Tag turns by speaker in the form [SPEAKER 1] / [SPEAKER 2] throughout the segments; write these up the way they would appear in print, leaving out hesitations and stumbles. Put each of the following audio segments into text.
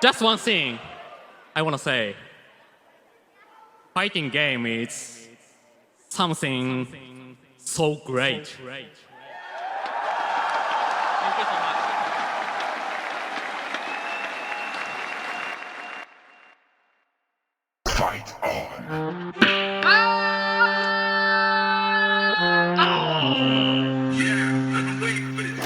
[SPEAKER 1] Just one thing I want to say. Fighting game is something so great. Thank you so much.
[SPEAKER 2] Fight on. Yeah, I've been waiting for this.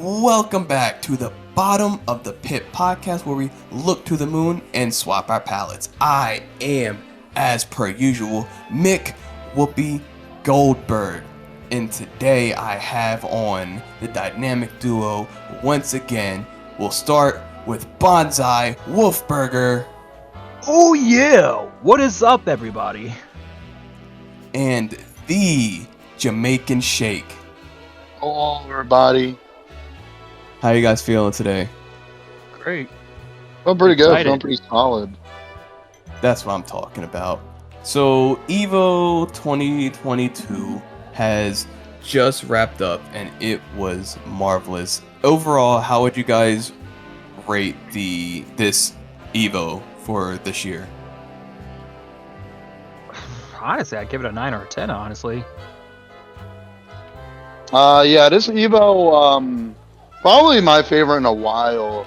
[SPEAKER 3] Welcome back to the Bottom of the Pit podcast, where we look to the moon and swap our palettes. I am, as per usual, Mick Whoopi Goldberg, and today I have on the dynamic duo once again. We'll start with Banzai Wolfburger
[SPEAKER 4] Oh yeah! What is up, everybody?
[SPEAKER 3] and the Jamaican Shake.
[SPEAKER 5] Hello, everybody.
[SPEAKER 3] How you guys feeling today?
[SPEAKER 4] Great.
[SPEAKER 5] Feeling pretty good.
[SPEAKER 4] Excited.
[SPEAKER 5] Feeling pretty solid.
[SPEAKER 3] That's what I'm talking about. So, EVO 2022 has just wrapped up, and it was marvelous. Overall, how would you guys rate this EVO for this year?
[SPEAKER 4] Honestly, I'd give it a 9 or a 10, honestly.
[SPEAKER 5] Yeah, this Evo, probably my favorite in a while.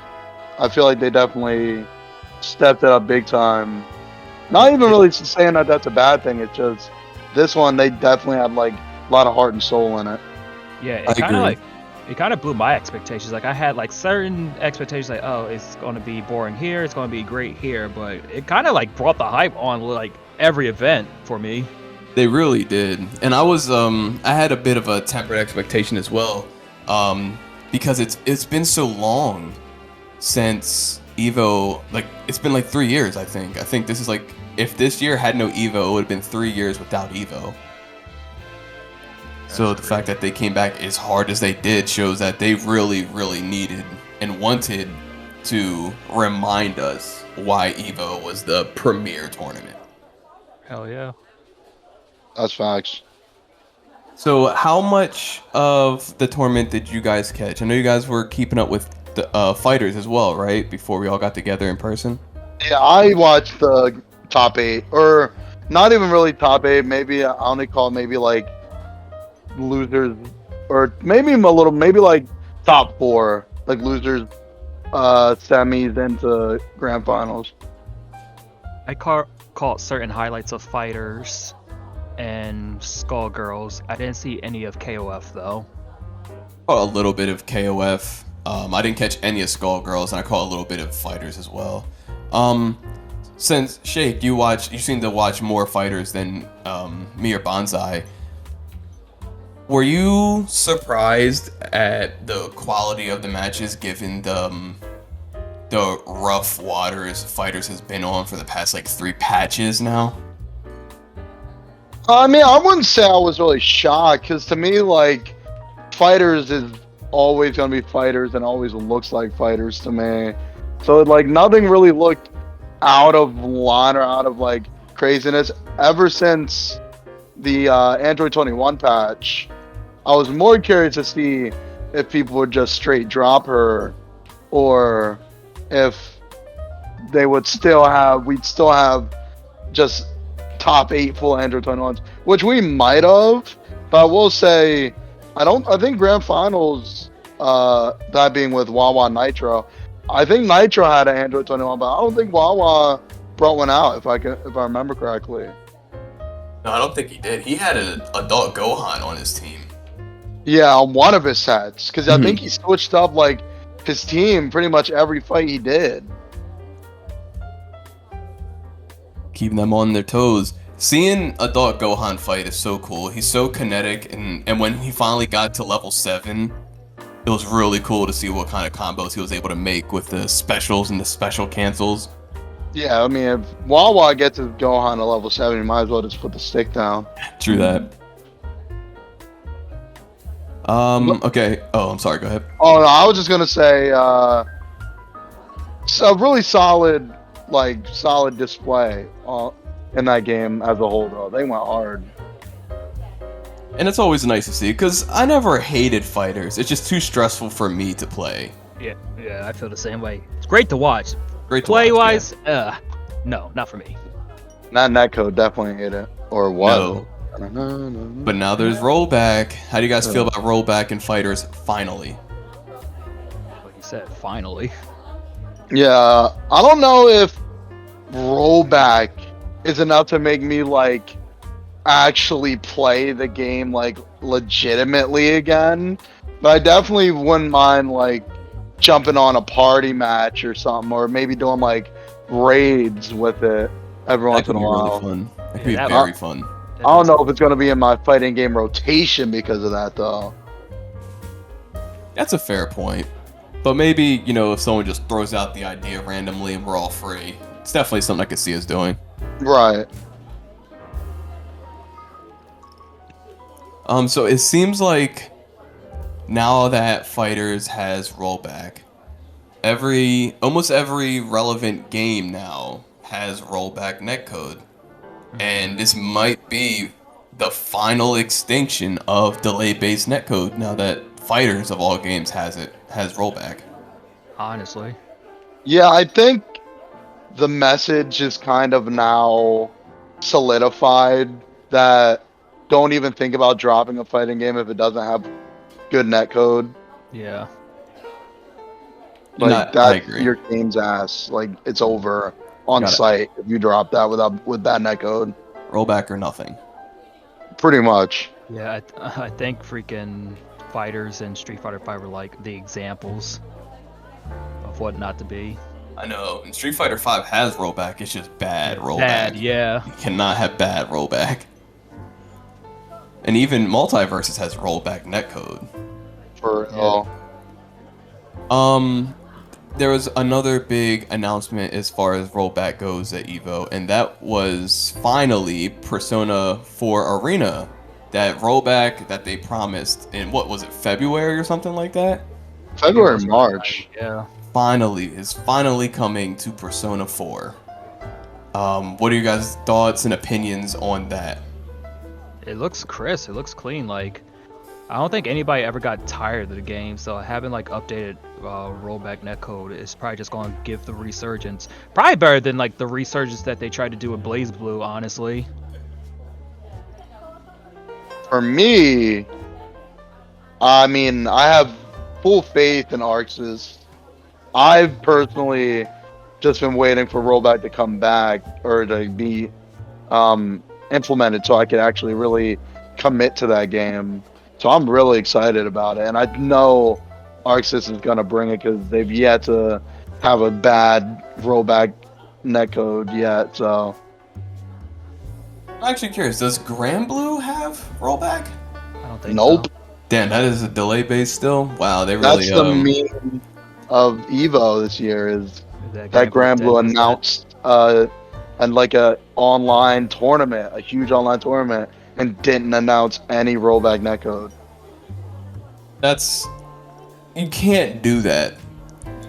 [SPEAKER 5] I feel like they definitely stepped it up big time. Not even really saying that that's a bad thing. It's just this one, they definitely had like a lot of heart and soul in it.
[SPEAKER 4] Yeah,
[SPEAKER 3] I
[SPEAKER 4] it kind
[SPEAKER 3] agree.
[SPEAKER 4] of it kind of blew my expectations. Like I had like certain expectations, like oh, it's going to be boring here, it's going to be great here, but it kind of like brought the hype on like every event for me.
[SPEAKER 3] They really did. And I was I had a bit of a tempered expectation as well. Because it's been so long since EVO, like it's been like 3 years, I think. I think this is like, if this year had no EVO, it would have been 3 years without EVO. So the fact that they came back as hard as they did shows that they really, really needed and wanted to remind us why EVO was the premier tournament.
[SPEAKER 4] Hell yeah.
[SPEAKER 5] That's facts.
[SPEAKER 3] So how much of the tournament did you guys catch? I know you guys were keeping up with the fighters as well, right? Before we all got together in person.
[SPEAKER 5] Yeah, I watched the top 8, or not even really top 8. Maybe I only call maybe like losers, or maybe maybe like top 4, like losers, semis into grand finals.
[SPEAKER 4] I caught certain highlights of fighters and Skullgirls. I didn't see any of KOF though.
[SPEAKER 3] Caught a little bit of KOF. I didn't catch any of Skullgirls, and I caught a little bit of fighters as well. Since Shake, you seem to watch more fighters than me or Banzai. Were you surprised at the quality of the matches, given the rough waters fighters has been on for the past like 3 patches now?
[SPEAKER 5] I mean, I wouldn't say I was really shocked, because to me, like, fighters is always going to be fighters and always looks like fighters to me. So, like, nothing really looked out of line or out of, like, craziness. Ever since the Android 21 patch, I was more curious to see if people would just straight drop her, or if we'd still have just top 8 full Android 21s, which we might have, but I will say, I think Grand Finals, that being with Wawa Nitro, I think Nitro had an Android 21, but I don't think Wawa brought one out, if I remember correctly.
[SPEAKER 3] No, I don't think he did. He had an adult Gohan on his team.
[SPEAKER 5] Yeah, on one of his sets, because I think he switched up, like, his team pretty much every fight he did.
[SPEAKER 3] Keeping them on their toes. Seeing adult Gohan fight is so cool. He's so kinetic, and when he finally got to level 7, it was really cool to see what kind of combos he was able to make with the specials and the special cancels.
[SPEAKER 5] Yeah, I mean, if Wawa gets his Gohan to level 7, you might as well just put the stick down.
[SPEAKER 3] True that. Okay. Oh, I'm sorry. Go ahead.
[SPEAKER 5] Oh, no, I was just gonna say, a really solid display in that game as a whole, though. They went hard.
[SPEAKER 3] And it's always nice to see, because I never hated fighters. It's just too stressful for me to play.
[SPEAKER 4] Yeah, I feel the same way. It's great to watch.
[SPEAKER 3] Great to
[SPEAKER 4] Play
[SPEAKER 3] watch,
[SPEAKER 4] wise, no, not for me.
[SPEAKER 5] Not netcode, definitely hate it. Or what?
[SPEAKER 3] No. But now there's rollback. How do you guys feel about rollback in fighters finally?
[SPEAKER 4] Like you said, finally.
[SPEAKER 5] Yeah, I don't know if rollback is enough to make me like actually play the game like legitimately again. But I definitely wouldn't mind like jumping on a party match or something, or maybe doing like raids with it every
[SPEAKER 3] That
[SPEAKER 5] once
[SPEAKER 3] could
[SPEAKER 5] in a
[SPEAKER 3] be really
[SPEAKER 5] while.
[SPEAKER 3] fun. That could
[SPEAKER 4] Yeah,
[SPEAKER 3] be
[SPEAKER 4] that-
[SPEAKER 3] very fun.
[SPEAKER 5] I don't know if it's gonna be in my fighting game rotation because of that though.
[SPEAKER 3] That's a fair point. But maybe, if someone just throws out the idea randomly and we're all free, it's definitely something I could see us doing.
[SPEAKER 5] Right.
[SPEAKER 3] So it seems like now that Fighters has rollback, almost every relevant game now has rollback netcode. And this might be the final extinction of delay-based netcode now that Fighters of all games has rollback.
[SPEAKER 4] Honestly.
[SPEAKER 5] Yeah, I think the message is kind of now solidified that don't even think about dropping a fighting game if it doesn't have good netcode.
[SPEAKER 4] Yeah.
[SPEAKER 5] Like
[SPEAKER 3] I
[SPEAKER 5] that's
[SPEAKER 3] agree.
[SPEAKER 5] your game's ass. Like it's over on
[SPEAKER 3] Got it.
[SPEAKER 5] site if you drop that with bad netcode.
[SPEAKER 3] Rollback or nothing.
[SPEAKER 5] Pretty much.
[SPEAKER 4] Yeah, I think freaking Fighters and Street Fighter 5 were like the examples of what not to be.
[SPEAKER 3] I know, and Street Fighter 5 has rollback, it's just bad rollback.
[SPEAKER 4] Bad, yeah.
[SPEAKER 3] You cannot have bad rollback. And even Multiverses has rollback netcode.
[SPEAKER 5] For real.
[SPEAKER 3] There was another big announcement as far as rollback goes at EVO, and that was finally Persona 4 Arena. That rollback that they promised in, what was it, February or something like that?
[SPEAKER 5] February, March.
[SPEAKER 4] Yeah.
[SPEAKER 3] Is finally coming to Persona 4. What are you guys' thoughts and opinions on that?
[SPEAKER 4] It looks crisp. It looks clean. Like, I don't think anybody ever got tired of the game. So having like updated rollback netcode is probably just going to give the resurgence. Probably better than like the resurgence that they tried to do with Blaze Blue. Honestly.
[SPEAKER 5] For me, I mean, I have full faith in Arxis. I've personally just been waiting for rollback to come back or to be implemented so I could actually really commit to that game. So I'm really excited about it, and I know Arxis is gonna bring it because they've yet to have a bad rollback netcode yet. So
[SPEAKER 3] I'm actually curious, does Grand Blue have rollback?
[SPEAKER 4] I don't think
[SPEAKER 5] nope.
[SPEAKER 4] so.
[SPEAKER 3] Damn, that is a delay base still? Wow, they really
[SPEAKER 5] That's the meme of Evo this year is that Grand Blue announced and like a online tournament, a huge online tournament, and didn't announce any rollback netcode.
[SPEAKER 3] You can't do that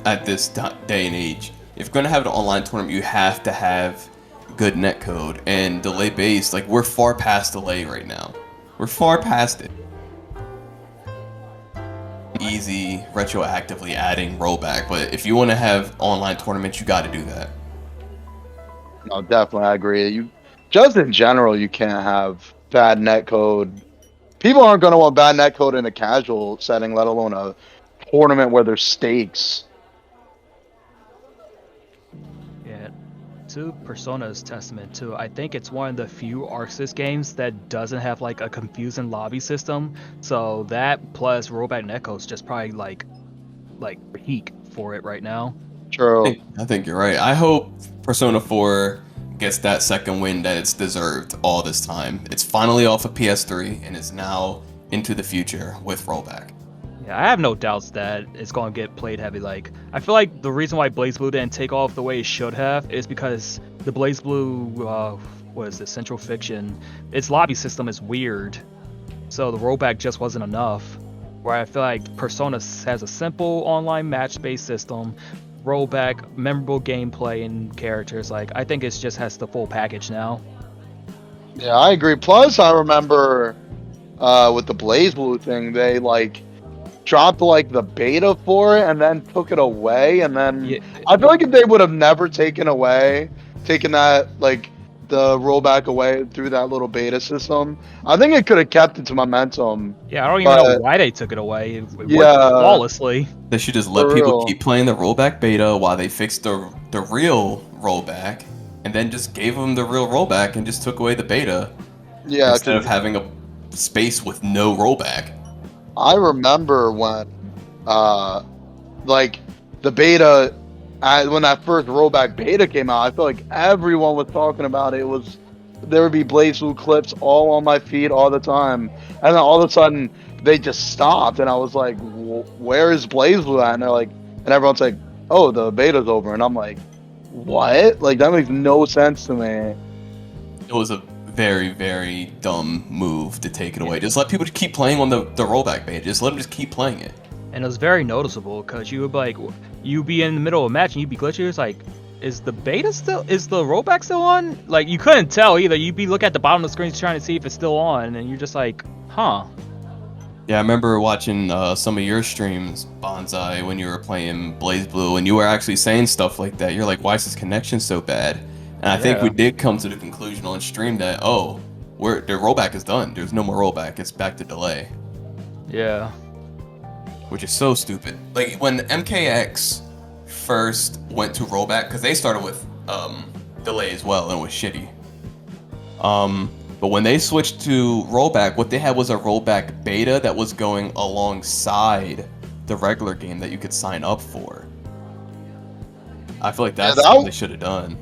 [SPEAKER 3] at this day and age. If you're gonna have an online tournament, you have to have good netcode and delay based. Like, we're far past delay right now. We're far past it. Easy retroactively adding rollback, but if you want to have online tournaments, you got to do that.
[SPEAKER 5] No, definitely, I agree. You just in general, you can't have bad netcode. People aren't going to want bad netcode in a casual setting, let alone a tournament where there's stakes.
[SPEAKER 4] Yeah. To Persona's testament too, I think it's one of the few Arxis games that doesn't have like a confusing lobby system. So that plus rollback netcode's just probably like peak for it right now.
[SPEAKER 5] True.
[SPEAKER 3] I think you're right. I hope Persona 4 gets that second win that it's deserved all this time. It's finally off of PS3 and is now into the future with rollback.
[SPEAKER 4] Yeah, I have no doubts that it's going to get played heavy. Like, I feel like the reason why Blaze Blue didn't take off the way it should have is because the Blaze Blue, what is it, Central Fiction, its lobby system is weird. So the rollback just wasn't enough. Where I feel like Persona has a simple online match-based system, rollback, memorable gameplay, and characters. Like, I think it just has the full package now.
[SPEAKER 5] Yeah, I agree. Plus, I remember with the Blaze Blue thing, they like dropped like the beta for it and then took it away. And then
[SPEAKER 4] Yeah,
[SPEAKER 5] I feel like if they would have never taken that like the rollback away through that little beta system, I think it could have kept its momentum.
[SPEAKER 4] yeah, I don't even know
[SPEAKER 5] But-
[SPEAKER 4] why they took it away. It worked
[SPEAKER 5] Yeah.
[SPEAKER 4] flawlessly.
[SPEAKER 3] They should just let
[SPEAKER 5] For
[SPEAKER 3] people
[SPEAKER 5] real.
[SPEAKER 3] keep playing the rollback beta while they fix the real rollback, and then just gave them the real rollback and just took away the beta
[SPEAKER 5] Yeah,
[SPEAKER 3] instead
[SPEAKER 5] 'cause
[SPEAKER 3] of having a space with no rollback.
[SPEAKER 5] I remember when, like the beta, when that first rollback beta came out, I feel like everyone was talking about it. There would be Blaze Blue clips all on my feed all the time, and then all of a sudden they just stopped, and I was like, "Where is Blaze Blue at?" And they're like, and everyone's like, "Oh, the beta's over," and I'm like, "What? Like that makes no sense to me."
[SPEAKER 3] It was a very, very dumb move to take it away. Just let people keep playing on the rollback beta. Just let them just keep playing it.
[SPEAKER 4] And it was very noticeable because you would like, you'd be in the middle of a match and you'd be glitching. It's like, is the rollback still on? Like you couldn't tell either. You'd be looking at the bottom of the screen trying to see if it's still on, and you're just like, huh.
[SPEAKER 3] Yeah, I remember watching some of your streams, Banzai, when you were playing Blaze Blue, and you were actually saying stuff like that. You're like, why is this connection so bad? And I think we
[SPEAKER 4] Yeah.
[SPEAKER 3] did come to the conclusion on stream that, the rollback is done. There's no more rollback. It's back to delay,
[SPEAKER 4] Yeah.
[SPEAKER 3] which is so stupid. Like, when MKX first went to rollback, because they started with delay as well, and it was shitty. But when they switched to rollback, what they had was a rollback beta that was going alongside the regular game that you could sign up for. I feel like that's what they should have done.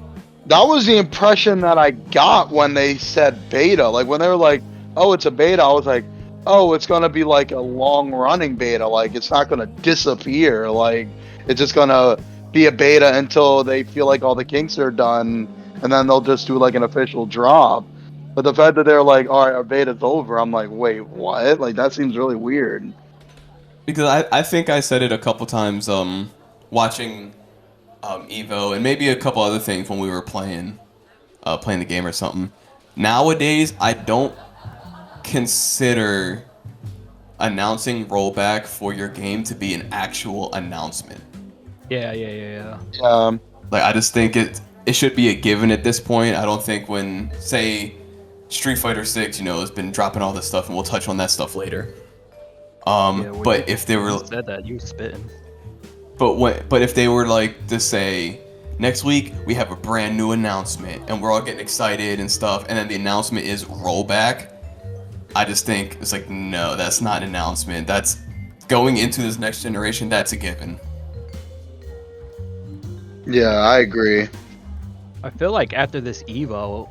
[SPEAKER 5] That was the impression that I got when they said beta. Like when they were like, "Oh, it's a beta," I was like, "Oh, it's gonna be like a long-running beta. Like it's not gonna disappear. Like it's just gonna be a beta until they feel like all the kinks are done, and then they'll just do like an official drop." But the fact that they're like, "All right, our beta's over," I'm like, "Wait, what?" Like that seems really weird.
[SPEAKER 3] Because I think I said it a couple times watching Evo and maybe a couple other things when we were playing the game or something. Nowadays, I don't consider announcing rollback for your game to be an actual announcement.
[SPEAKER 4] Yeah.
[SPEAKER 3] Like, I just think it should be a given at this point. I don't think when, say, Street Fighter 6, has been dropping all this stuff, and we'll touch on that stuff later. But if they were
[SPEAKER 4] said that, you spitting.
[SPEAKER 3] But if they were like to say, next week we have a brand new announcement and we're all getting excited and stuff, and then the announcement is rollback, I just think it's like, no, that's not an announcement. That's going into this next generation. That's a given.
[SPEAKER 5] Yeah, I agree.
[SPEAKER 4] I feel like after this Evo,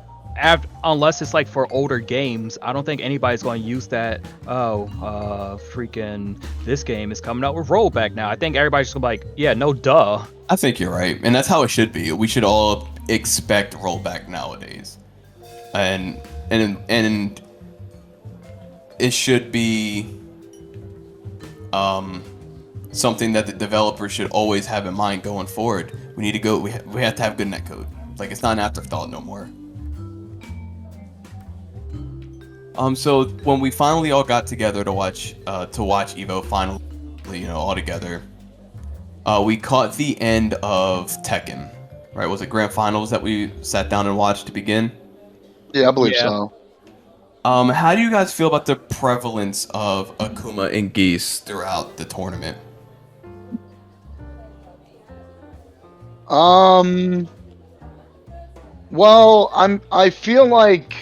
[SPEAKER 4] unless it's like for older games, I don't think anybody's going to use that. Freaking this game is coming out with rollback now. I think everybody's just gonna be like, yeah, no, duh.
[SPEAKER 3] I think you're right, and that's how it should be. We should all expect rollback nowadays, and it should be something that the developers should always have in mind going forward. We need to go. We have to have good netcode. Like, it's not an afterthought no more. So when we finally all got together to watch Evo finally, all together, we caught the end of Tekken, right? Was it Grand Finals that we sat down and watched to begin?
[SPEAKER 5] Yeah, I believe
[SPEAKER 4] Yeah.
[SPEAKER 5] so.
[SPEAKER 3] How do you guys feel about the prevalence of Akuma and Geese throughout the tournament?
[SPEAKER 5] Well, I feel like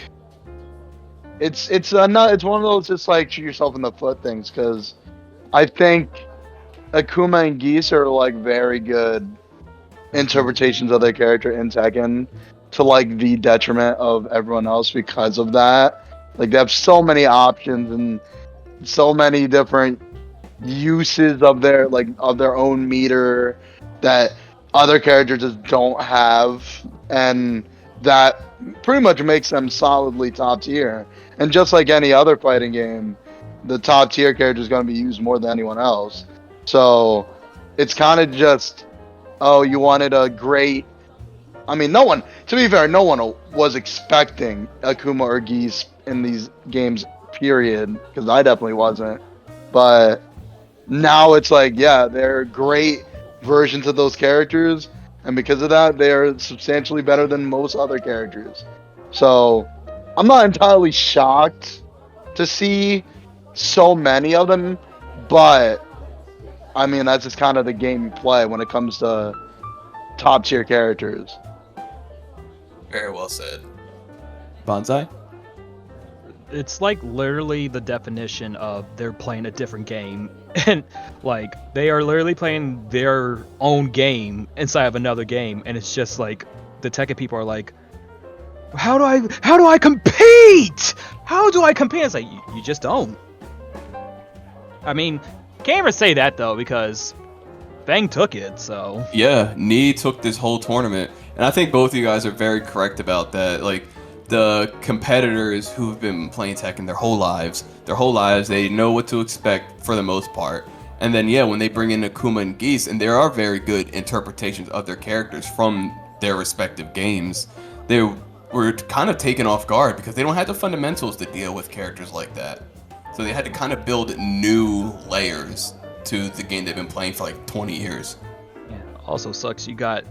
[SPEAKER 5] it's one of those just like shoot yourself in the foot things, because I think Akuma and Geese are like very good interpretations of their character in Tekken, to like the detriment of everyone else because of that. Like they have so many options and so many different uses of their own meter that other characters just don't have, and that pretty much makes them solidly top tier. And just like any other fighting game, the top tier character is going to be used more than anyone else. So it's kind of just, oh, you wanted a great. I mean, to be fair, no one was expecting Akuma or Geese in these games period, because I definitely wasn't. But now it's like, yeah, they're great versions of those characters, and because of that, they are substantially better than most other characters. So I'm not entirely shocked to see so many of them, but I mean, that's just kind of the game you play when it comes to top tier characters.
[SPEAKER 3] Very well said. Banzai?
[SPEAKER 4] It's like literally the definition of they're playing a different game, and like they are literally playing their own game inside of another game, and it's just like the Tekken people are like, how do I compete? How do I compete? It's like you just don't. I mean, can't even say that though, because Fang took it, so
[SPEAKER 3] Yeah, Nee took this whole tournament, and I think both of you guys are very correct about that. Like, the competitors who've been playing Tekken their whole lives, they know what to expect for the most part. And then, yeah, when they bring in Akuma and Geese, and there are very good interpretations of their characters from their respective games, they were kind of taken off guard because they don't have the fundamentals to deal with characters like that. So they had to kind of build new layers to the game they've been playing for like 20 years.
[SPEAKER 4] yeah. Also sucks you got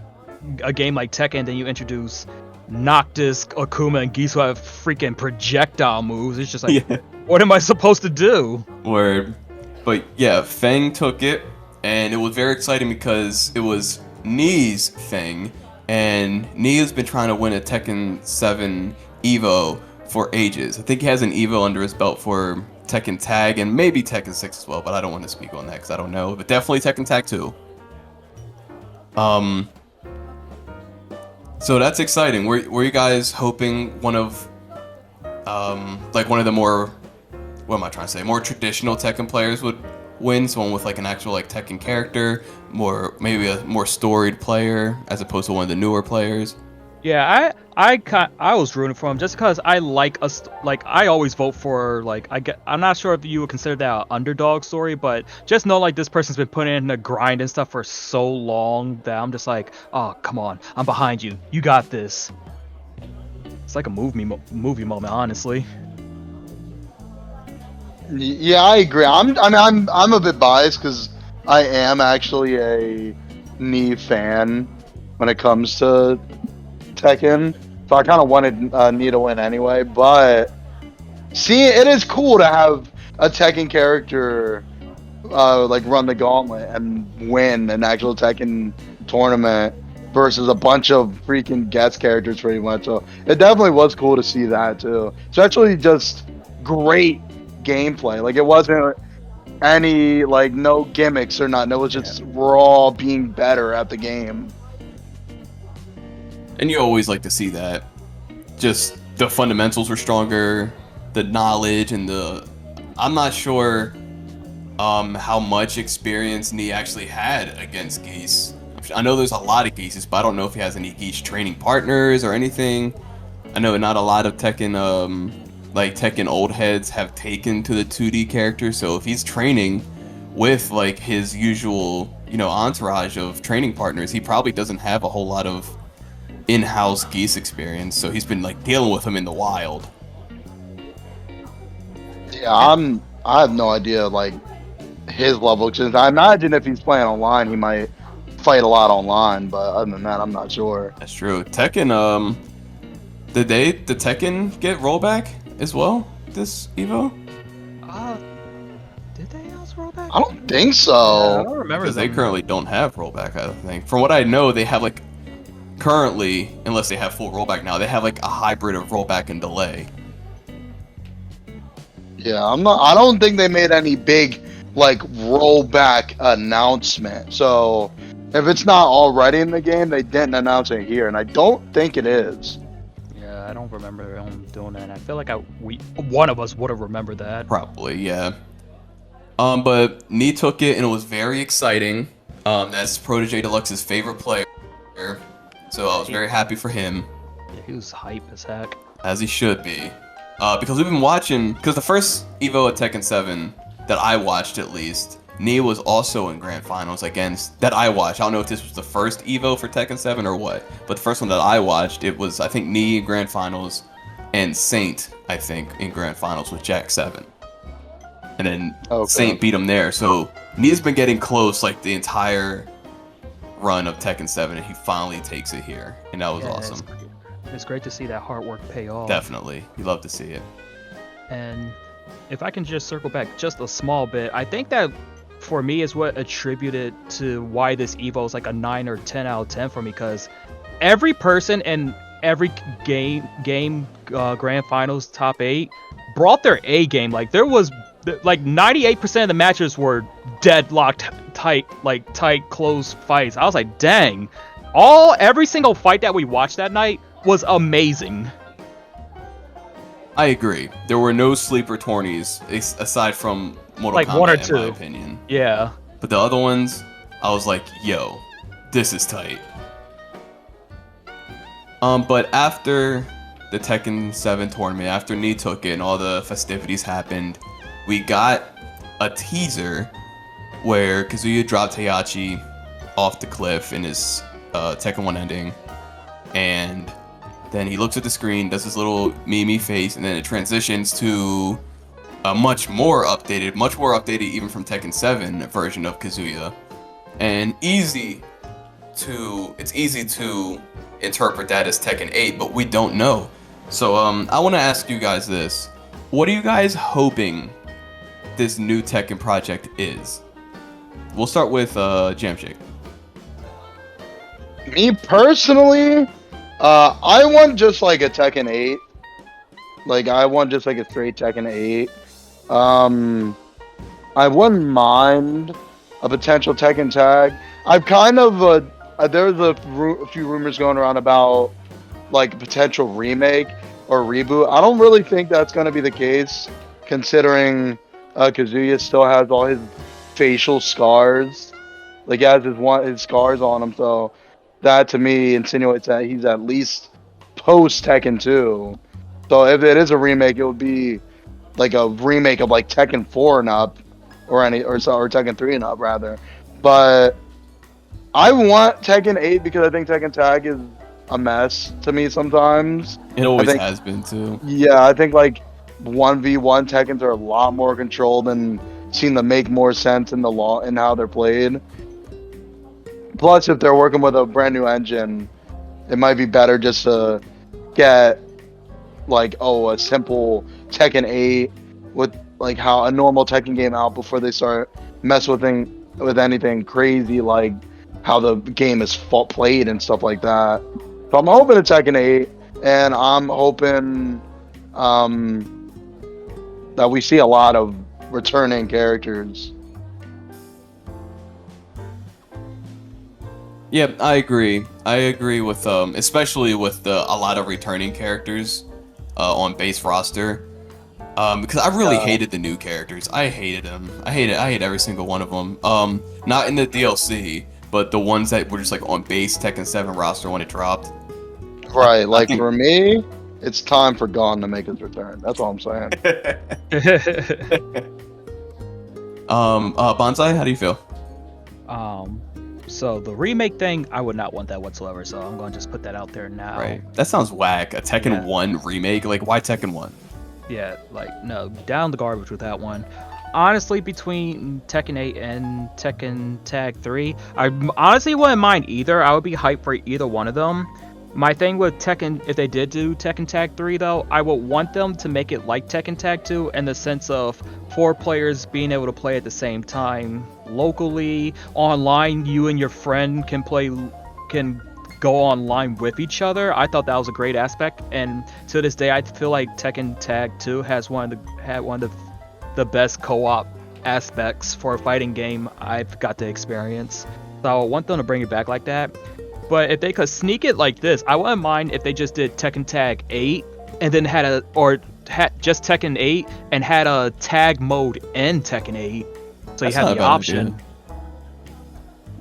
[SPEAKER 4] a game like Tekken, then you introduce Noctis, Akuma, and Geese who have freaking projectile moves. It's just like,
[SPEAKER 3] Yeah.
[SPEAKER 4] what am I supposed to do?
[SPEAKER 3] Word. But yeah, Fang took it, and it was very exciting because it was Nee's thing, and Nee has been trying to win a Tekken 7 Evo for ages. I think he has an Evo under his belt for Tekken Tag and maybe Tekken 6 as well, but I don't want to speak on that because I don't know. But definitely Tekken Tag 2. So that's exciting. Were you guys hoping one of the more, what am I trying to say, more traditional Tekken players would win? Someone with like an actual like Tekken character, maybe a more storied player as opposed to one of the newer players?
[SPEAKER 4] Yeah, I was rooting for him just because I like I always vote for I'm not sure if you would consider that an underdog story, but just know like this person's been putting in the grind and stuff for so long that I'm just like, oh come on, I'm behind you, you got this. It's like a movie moment, honestly.
[SPEAKER 5] Yeah, I agree. I'm a bit biased because I am actually a Nee fan when it comes to Tekken, so I kind of wanted Nee to win anyway. But see, it is cool to have a Tekken character like run the gauntlet and win an actual Tekken tournament versus a bunch of freaking guest characters, pretty much. So it definitely was cool to see that too. It's actually just great gameplay. Like it wasn't any like no gimmicks or nothing. It was just raw being better at the game.
[SPEAKER 3] And you always like to see that. Just the fundamentals were stronger, the knowledge and I'm not sure how much experience Nee actually had against Geese. I know there's a lot of Geeses, but I don't know if he has any Geese training partners or anything. I know not a lot of Tekken Tekken old heads have taken to the 2D character, so if he's training with like his usual, entourage of training partners, he probably doesn't have a whole lot of in-house Geese experience, so he's been like dealing with them in the wild.
[SPEAKER 5] Yeah, I have no idea like his level, because I imagine if he's playing online he might fight a lot online, but other than that I'm not sure.
[SPEAKER 3] That's true. Tekken, did Tekken get rollback as well this Evo?
[SPEAKER 4] Did they else roll back?
[SPEAKER 5] I don't think
[SPEAKER 4] I
[SPEAKER 5] so.
[SPEAKER 4] don't remember.
[SPEAKER 3] Because they currently don't have rollback, I think. From what I know, they have like currently, unless they have full rollback now, they have like a hybrid of rollback and delay.
[SPEAKER 5] Yeah, I don't think they made any big like rollback announcement. So if it's not already in the game, they didn't announce it here, and I don't think it is.
[SPEAKER 4] Yeah, I don't remember them doing that. I feel like one of us would have remembered that.
[SPEAKER 3] Probably, yeah. But Nee took it, and it was very exciting. That's Protege Deluxe's favorite player, so I was very happy for him.
[SPEAKER 4] Yeah, he was hype as heck.
[SPEAKER 3] As he should be. Because we've been watching, because the first Evo at Tekken 7 that I watched at least, Nee was also in Grand Finals against, that I watched. I don't know if this was the first Evo for Tekken 7 or what, but the first one that I watched, it was, I think, Nee in Grand Finals and Saint, I think, in grand finals with Jack 7. And then
[SPEAKER 5] Okay.
[SPEAKER 3] Saint beat him there. So Nia's been getting close like the entire run of Tekken 7, and he finally takes it here. And that was awesome.
[SPEAKER 4] It's great to see that hard work pay off.
[SPEAKER 3] Definitely. You love to see it.
[SPEAKER 4] And if I can just circle back just a small bit, I think that for me is what attributed to why this Evo is like a 9 or 10 out of 10 for me, because every person in every game grand finals top 8 brought their A game. Like there was like 98% of the matches were deadlocked tight close fights. I was like, dang, every single fight that we watched that night was amazing.
[SPEAKER 3] I agree. There were no sleeper tourneys aside from Mortal
[SPEAKER 4] Like
[SPEAKER 3] Kombat,
[SPEAKER 4] one or
[SPEAKER 3] in
[SPEAKER 4] two.
[SPEAKER 3] my opinion.
[SPEAKER 4] Yeah.
[SPEAKER 3] But the other ones, I was like, yo, this is tight. But after the Tekken 7 tournament, after Ni took it and all the festivities happened, we got a teaser where Kazuya dropped Heihachi off the cliff in his Tekken 1 ending. And then he looks at the screen, does his little meme face, and then it transitions to a much more updated even from Tekken 7 version of Kazuya. And it's easy to interpret that as Tekken 8, but we don't know. So I want to ask you guys this. What are you guys hoping this new Tekken project is? We'll start with Jamshake.
[SPEAKER 5] Me personally, I want just like a Tekken 8. Like I want just like a straight Tekken 8. I wouldn't mind a potential Tekken tag. I've kind of there's a few rumors going around about like a potential remake or reboot. I don't really think that's going to be the case, considering Kazuya still has all his facial scars. Like he has his scars on him, so that to me insinuates that he's at least post Tekken 2. So if it is a remake, it would be like a remake of like Tekken 4 and up, or Tekken 3 and up rather. But I want Tekken 8 because I think Tekken Tag is a mess to me sometimes.
[SPEAKER 3] It always has been too.
[SPEAKER 5] Yeah, I think like 1v1 Tekkens are a lot more controlled and seem to make more sense in how they're played. Plus, if they're working with a brand new engine, it might be better just to get like a simple Tekken 8 with like how a normal Tekken game out before they start mess with anything crazy like how the game is played and stuff like that. So I'm hoping it's Tekken 8, and I'm hoping that we see a lot of returning characters.
[SPEAKER 3] Yeah, I agree. I agree with especially with a lot of returning characters on base roster. Because I really hated the new characters. I hated them. I hate every single one of them. Not in the DLC, but the ones that were just like on base Tekken 7 roster when it dropped.
[SPEAKER 5] Right, like for me, it's time for Gon to make his return. That's all I'm saying.
[SPEAKER 3] Banzai, how do you feel?
[SPEAKER 4] So the remake thing, I would not want that whatsoever. So I'm going to just put that out there now.
[SPEAKER 3] Right. That sounds whack. A Tekken 1 remake? Like, why Tekken 1?
[SPEAKER 4] Yeah, like, no, down the garbage with that one. Honestly, between Tekken 8 and Tekken Tag 3, I honestly wouldn't mind either. I would be hyped for either one of them. My thing with Tekken, if they did do Tekken Tag 3 though, I would want them to make it like Tekken Tag 2 in the sense of 4 players being able to play at the same time. Locally, online, you and your friend can go online with each other. I thought that was a great aspect, and to this day I feel like Tekken Tag 2 has one of the best co-op aspects for a fighting game I've got to experience. So I want them to bring it back like that. But if they could sneak it like this, I wouldn't mind if they just did Tekken Tag 8 and then had just Tekken 8 and had a tag mode in Tekken 8. So you have the option.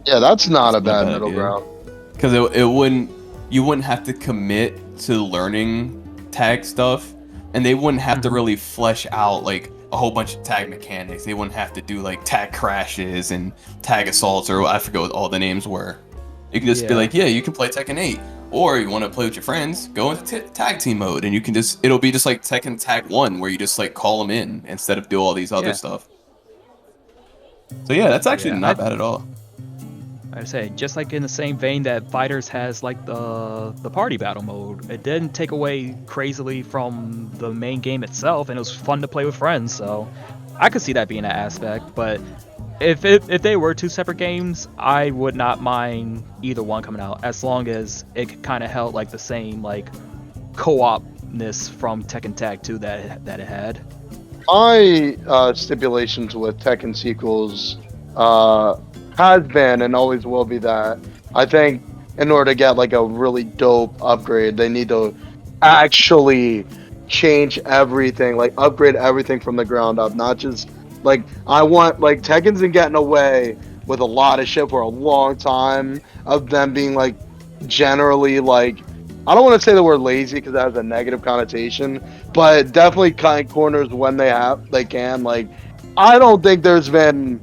[SPEAKER 5] Yeah, that's not a bad middle ground.
[SPEAKER 3] Because you wouldn't have to commit to learning tag stuff, and they wouldn't have to really flesh out like a whole bunch of tag mechanics. They wouldn't have to do like tag crashes and tag assaults, or I forget what all the names were. You can just be like, yeah, you can play Tekken 8. Or you want to play with your friends, go into tag team mode, and you can it'll be just like Tekken Tag 1, where you just like call them in instead of do all these other stuff. So yeah, that's actually not bad at all.
[SPEAKER 4] I'd say, just like in the same vein that Fighters has like the party battle mode, it didn't take away crazily from the main game itself, and it was fun to play with friends. So I could see that being an aspect. But if they were two separate games, I would not mind either one coming out, as long as it kind of held like the same like co-opness from Tekken Tag 2 that it had.
[SPEAKER 5] My stipulations with Tekken sequels has been and always will be that I think in order to get like a really dope upgrade, they need to actually change everything, like upgrade everything from the ground up, not just like I want like Tekken's been getting away with a lot of shit for a long time of them being like generally like, I don't want to say the word lazy because that has a negative connotation, but definitely cutting corners when they can. Like, I don't think there's been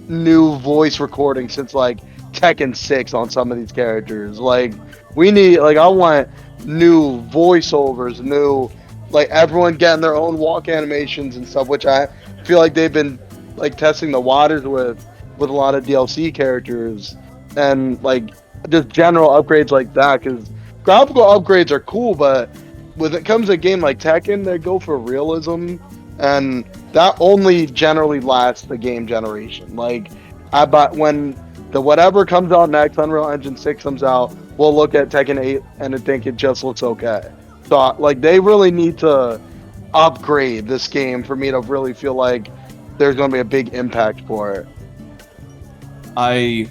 [SPEAKER 5] new voice recording since like Tekken 6 on some of these characters. Like, we need, like, I want new voiceovers, new, like, everyone getting their own walk animations and stuff, which I feel like they've been like testing the waters with a lot of DLC characters, and like just general upgrades like that, because graphical upgrades are cool, but when it comes to a game like Tekken, they go for realism, and that only generally lasts the game generation. Like, when the whatever comes out next, Unreal Engine 6 comes out, we'll look at Tekken 8 and think it just looks okay. So, like, they really need to upgrade this game for me to really feel like there's going to be a big impact for it.
[SPEAKER 3] I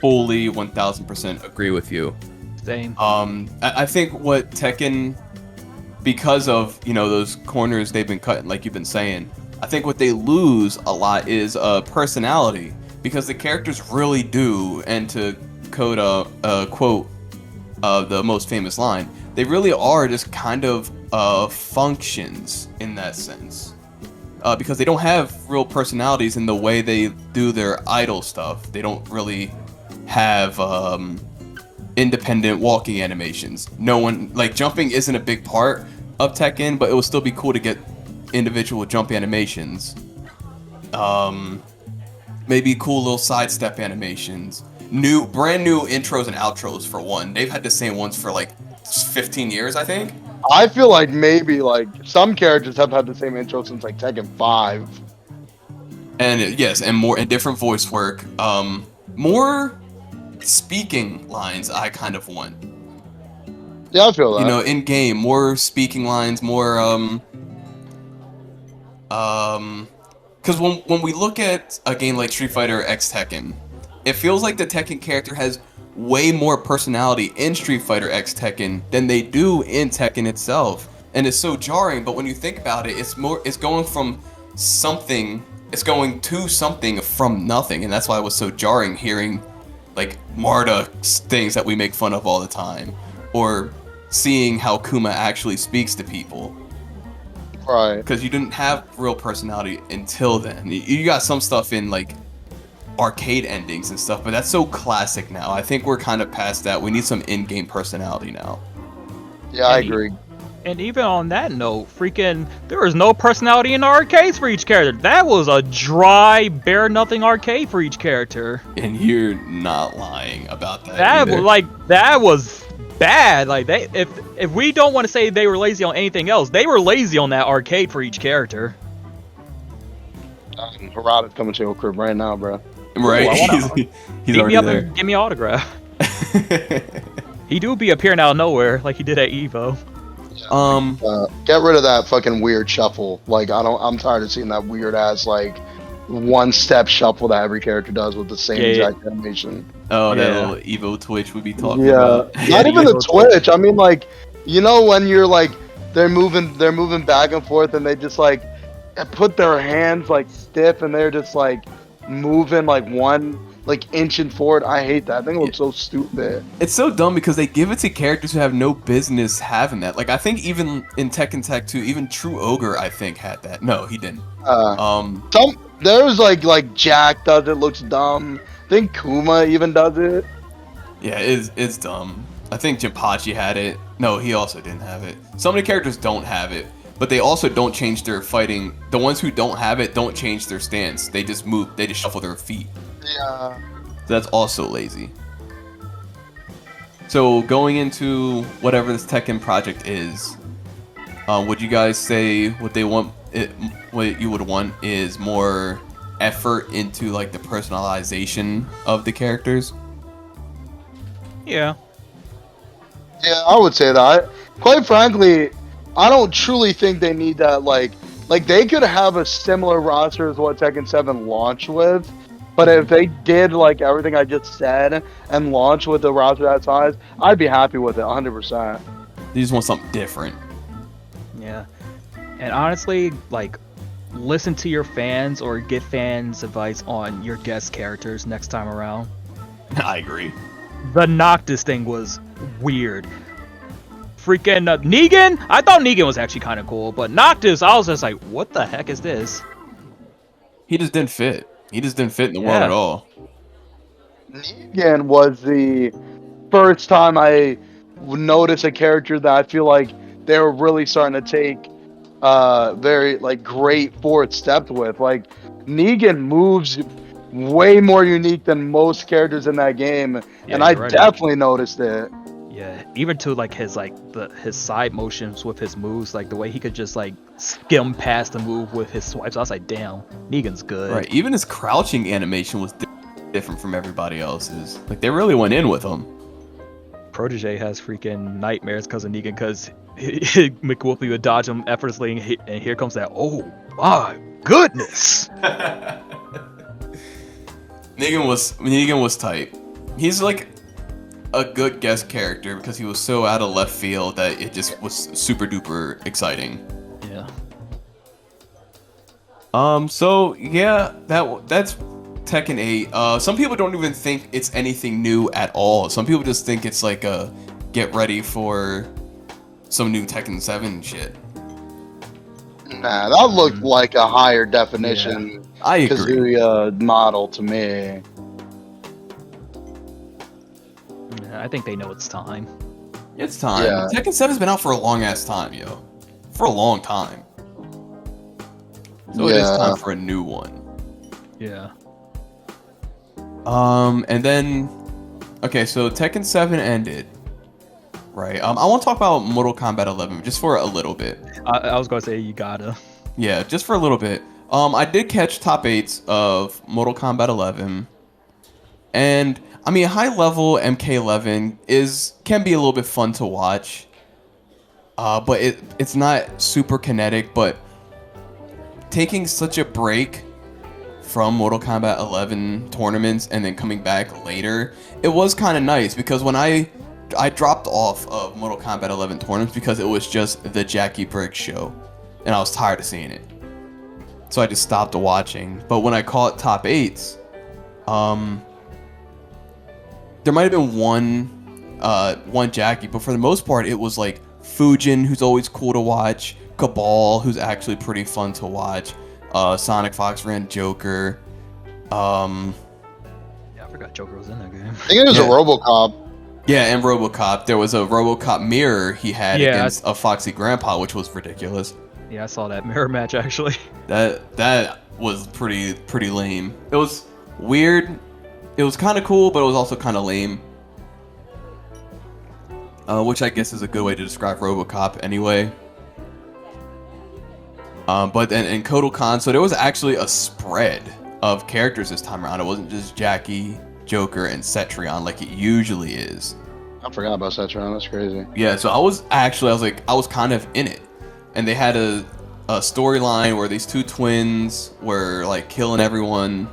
[SPEAKER 3] fully 1000% agree with you.
[SPEAKER 4] Same.
[SPEAKER 3] I think what Tekken, because of, you know, those corners they've been cutting, like you've been saying, I think what they lose a lot is personality, because the characters really do, and to quote the most famous line, they really are just kind of functions in that sense. Because they don't have real personalities in the way they do their idol stuff. They don't really have independent walking animations. No one, like, jumping isn't a big part of Tekken, but it would still be cool to get individual jump animations. Maybe cool little sidestep animations. Brand new intros and outros for one. They've had the same ones for like 15 years, I think.
[SPEAKER 5] I feel like maybe like some characters have had the same intro since like Tekken 5.
[SPEAKER 3] And yes, and more and different voice work. More speaking lines I kind of want.
[SPEAKER 5] Yeah, I feel that.
[SPEAKER 3] You know, in game, more speaking lines, more because when we look at a game like Street Fighter X Tekken, it feels like the Tekken character has way more personality in Street Fighter X Tekken than they do in Tekken itself, and it's so jarring. But when you think about it, it's going from something, it's going to something from nothing, and that's why it was so jarring hearing like Marta things that we make fun of all the time, or seeing how Kuma actually speaks to people.
[SPEAKER 5] Right.
[SPEAKER 3] Because you didn't have real personality until then. You got some stuff in like arcade endings and stuff, but that's so classic now. I think we're kind of past that. We need some in-game personality now.
[SPEAKER 5] Yeah, I agree.
[SPEAKER 4] And even on that note, freaking, there was no personality in the arcades for each character. That was a dry, bare nothing arcade for each character.
[SPEAKER 3] And you're not lying about that.
[SPEAKER 4] That was bad. Like, if we don't want to say they were lazy on anything else, they were lazy on that arcade for each character.
[SPEAKER 5] Harada's coming to your crib right now, bro.
[SPEAKER 3] Right?
[SPEAKER 4] Ooh,
[SPEAKER 3] he's already there.
[SPEAKER 4] Give me an autograph. He do be appearing out of nowhere like he did at Evo.
[SPEAKER 5] Get rid of that fucking weird shuffle. Like, I'm tired of seeing that weird ass like one-step shuffle that every character does with the same exact animation.
[SPEAKER 3] Oh, that little Evo Twitch we be talking about.
[SPEAKER 5] Not even the Twitch. I mean, like, you know, when you're like they're moving back and forth, and they just like put their hands like stiff, and they're just like moving like one like inching forward. I hate that. I think it looks so stupid.
[SPEAKER 3] It's so dumb because they give it to characters who have no business having that. Like, I think even in Tekken Tag 2, even True Ogre, I think, had that. No, he didn't.
[SPEAKER 5] There's like Jack does it, looks dumb. I think Kuma even does it.
[SPEAKER 3] Yeah, it's dumb. I think Jinpachi had it. No, he also didn't have it. Some of the characters don't have it, but they also don't change their fighting. The ones who don't have it don't change their stance. They just move. They just shuffle their feet.
[SPEAKER 5] Yeah.
[SPEAKER 3] That's also lazy. So going into whatever this Tekken project is, would you guys say what they want? What you would want is more effort into like the personalization of the characters.
[SPEAKER 4] Yeah.
[SPEAKER 5] Yeah, I would say that. Quite frankly, I don't truly think they need that. Like they could have a similar roster as what Tekken 7 launched with, but if they did like everything I just said and launch with a roster that size, I'd be happy with it 100%.
[SPEAKER 3] They just want something different.
[SPEAKER 4] Yeah. And honestly, like, listen to your fans or get fans' advice on your guest characters next time around.
[SPEAKER 3] I agree.
[SPEAKER 4] The Noctis thing was weird. Freaking Negan? I thought Negan was actually kind of cool, but Noctis, I was just like, what the heck is this?
[SPEAKER 3] He just didn't fit. He just didn't fit in the world at all.
[SPEAKER 5] Negan was the first time I noticed a character that I feel like they were really starting to take very like great forward steps with. Like Negan moves way more unique than most characters in that game,
[SPEAKER 4] Yeah,
[SPEAKER 5] and I
[SPEAKER 4] you're right.
[SPEAKER 5] definitely noticed it.
[SPEAKER 4] Yeah, even to like his his side motions with his moves, like the way he could just like skim past the move with his swipes. I was like, damn, Negan's good.
[SPEAKER 3] Right. Even his crouching animation was different from everybody else's. Like they really went in with him.
[SPEAKER 4] Protege has freaking nightmares because of Negan, because McWhoopi would dodge him effortlessly, and here comes that, oh my goodness.
[SPEAKER 3] Negan was tight. He's like a good guest character because he was so out of left field that it just was super duper exciting.
[SPEAKER 4] Yeah.
[SPEAKER 3] So yeah, that's Tekken 8. Some people don't even think it's anything new at all. Some people just think it's like a get ready for some new Tekken 7 shit.
[SPEAKER 5] Nah, that looked like a higher definition
[SPEAKER 3] I agree.
[SPEAKER 5] Kazuya model to me.
[SPEAKER 4] Yeah, I think they know it's time.
[SPEAKER 3] It's time.
[SPEAKER 5] Yeah.
[SPEAKER 3] Tekken 7's been out for a long ass time, yo. For a long time. So it is
[SPEAKER 5] Yeah.
[SPEAKER 3] time for a new one.
[SPEAKER 4] Yeah.
[SPEAKER 3] And then, okay, so Tekken 7 ended, right? I want to talk about Mortal Kombat 11 just for a little bit.
[SPEAKER 4] I was gonna say you gotta.
[SPEAKER 3] Yeah, just for a little bit. I did catch top 8s of Mortal Kombat 11, and I mean, high level MK11 can be a little bit fun to watch, but it's not super kinetic. But taking such a break from Mortal Kombat 11 tournaments and then coming back later, it was kind of nice because when I dropped off of Mortal Kombat 11 tournaments because it was just the Jackie Briggs show, and I was tired of seeing it, so I just stopped watching. But when I caught top 8s, there might have been one Jackie, but for the most part, it was like Fujin, who's always cool to watch, Cabal, who's actually pretty fun to watch, Sonic Fox ran Joker.
[SPEAKER 4] Yeah, I forgot Joker was in that game.
[SPEAKER 5] I think it was
[SPEAKER 3] Yeah.
[SPEAKER 5] a RoboCop.
[SPEAKER 3] Yeah, and RoboCop. There was a RoboCop mirror he had
[SPEAKER 4] Yeah,
[SPEAKER 3] against a Foxy Grandpa, which was ridiculous.
[SPEAKER 4] Yeah, I saw that mirror match actually.
[SPEAKER 3] That was pretty lame. It was weird. It was kind of cool, but it was also kind of lame. Which I guess is a good way to describe RoboCop anyway. But then in Kodokan, so there was actually a spread of characters this time around. It wasn't just Jackie, Joker, and Cetrion like it usually is.
[SPEAKER 5] I forgot about Cetron. That's crazy.
[SPEAKER 3] Yeah, so I was kind of in it. And they had a storyline where these two twins were like killing everyone.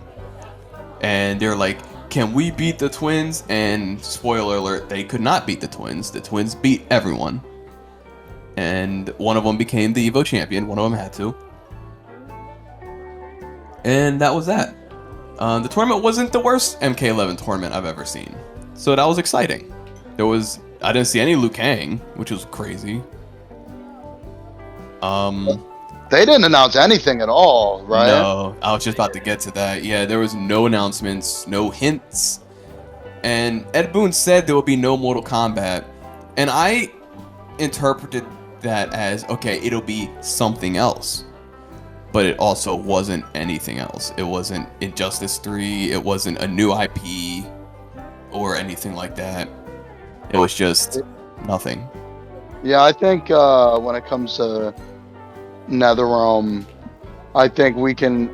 [SPEAKER 3] And they're like, can we beat the twins? And spoiler alert, they could not beat the twins. The twins beat everyone. And one of them became the Evo champion. One of them had to. And that was that. The tournament wasn't the worst MK11 tournament I've ever seen. So that was exciting. I didn't see any Liu Kang, which was crazy.
[SPEAKER 5] They didn't announce anything at all, right?
[SPEAKER 3] No, I was just about to get to that. Yeah, there was no announcements, no hints. And Ed Boon said there will be no Mortal Kombat, and I interpreted that as, okay, it'll be something else. But it also wasn't anything else. It wasn't Injustice 3, it wasn't a new IP or anything like that. It was just nothing.
[SPEAKER 5] Yeah, I think when it comes to NetherRealm, I think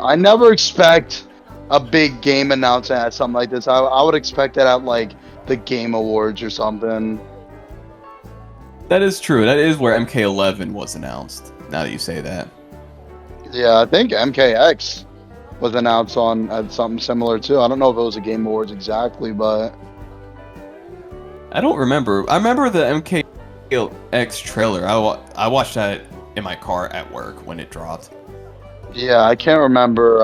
[SPEAKER 5] I never expect a big game announcement at something like this. I would expect that at like the Game Awards or something.
[SPEAKER 3] That is true. That is where MK11 was announced, now that you say that.
[SPEAKER 5] Yeah, I think MKX was announced at something similar too. I don't know if it was a Game Awards exactly, but
[SPEAKER 3] I don't remember. I remember the MKX trailer. I watched that in my car at work when it dropped.
[SPEAKER 5] yeah, I can't remember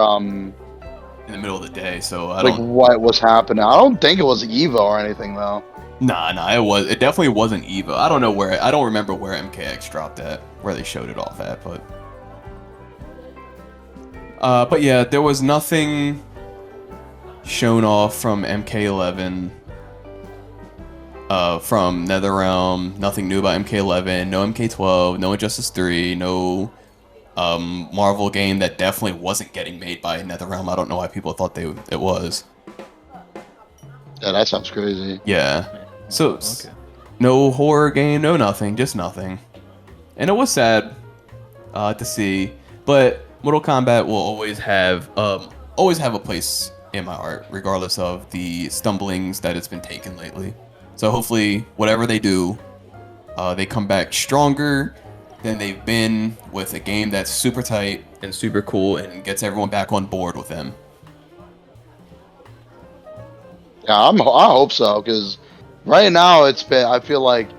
[SPEAKER 3] In the middle of the day, so I
[SPEAKER 5] like
[SPEAKER 3] don't...
[SPEAKER 5] what was happening. I don't think it was Evo or anything though.
[SPEAKER 3] Nah, it definitely wasn't Evo. I don't remember where MKX dropped at, where they showed it off at, but yeah, there was nothing shown off from MK11, from NetherRealm, nothing new about MK11, no MK12, no Injustice 3, no Marvel game that definitely wasn't getting made by NetherRealm. I don't know why people thought it was.
[SPEAKER 5] Yeah, that sounds crazy.
[SPEAKER 3] Yeah. So,
[SPEAKER 4] Okay.
[SPEAKER 3] no horror game, no nothing, just nothing. And it was sad to see, but Mortal Kombat will always have a place in my heart, regardless of the stumblings that it's been taken lately. So hopefully, whatever they do, they come back stronger than they've been, with a game that's super tight and super cool and gets everyone back on board with them.
[SPEAKER 5] Yeah, I hope so, because right now I feel like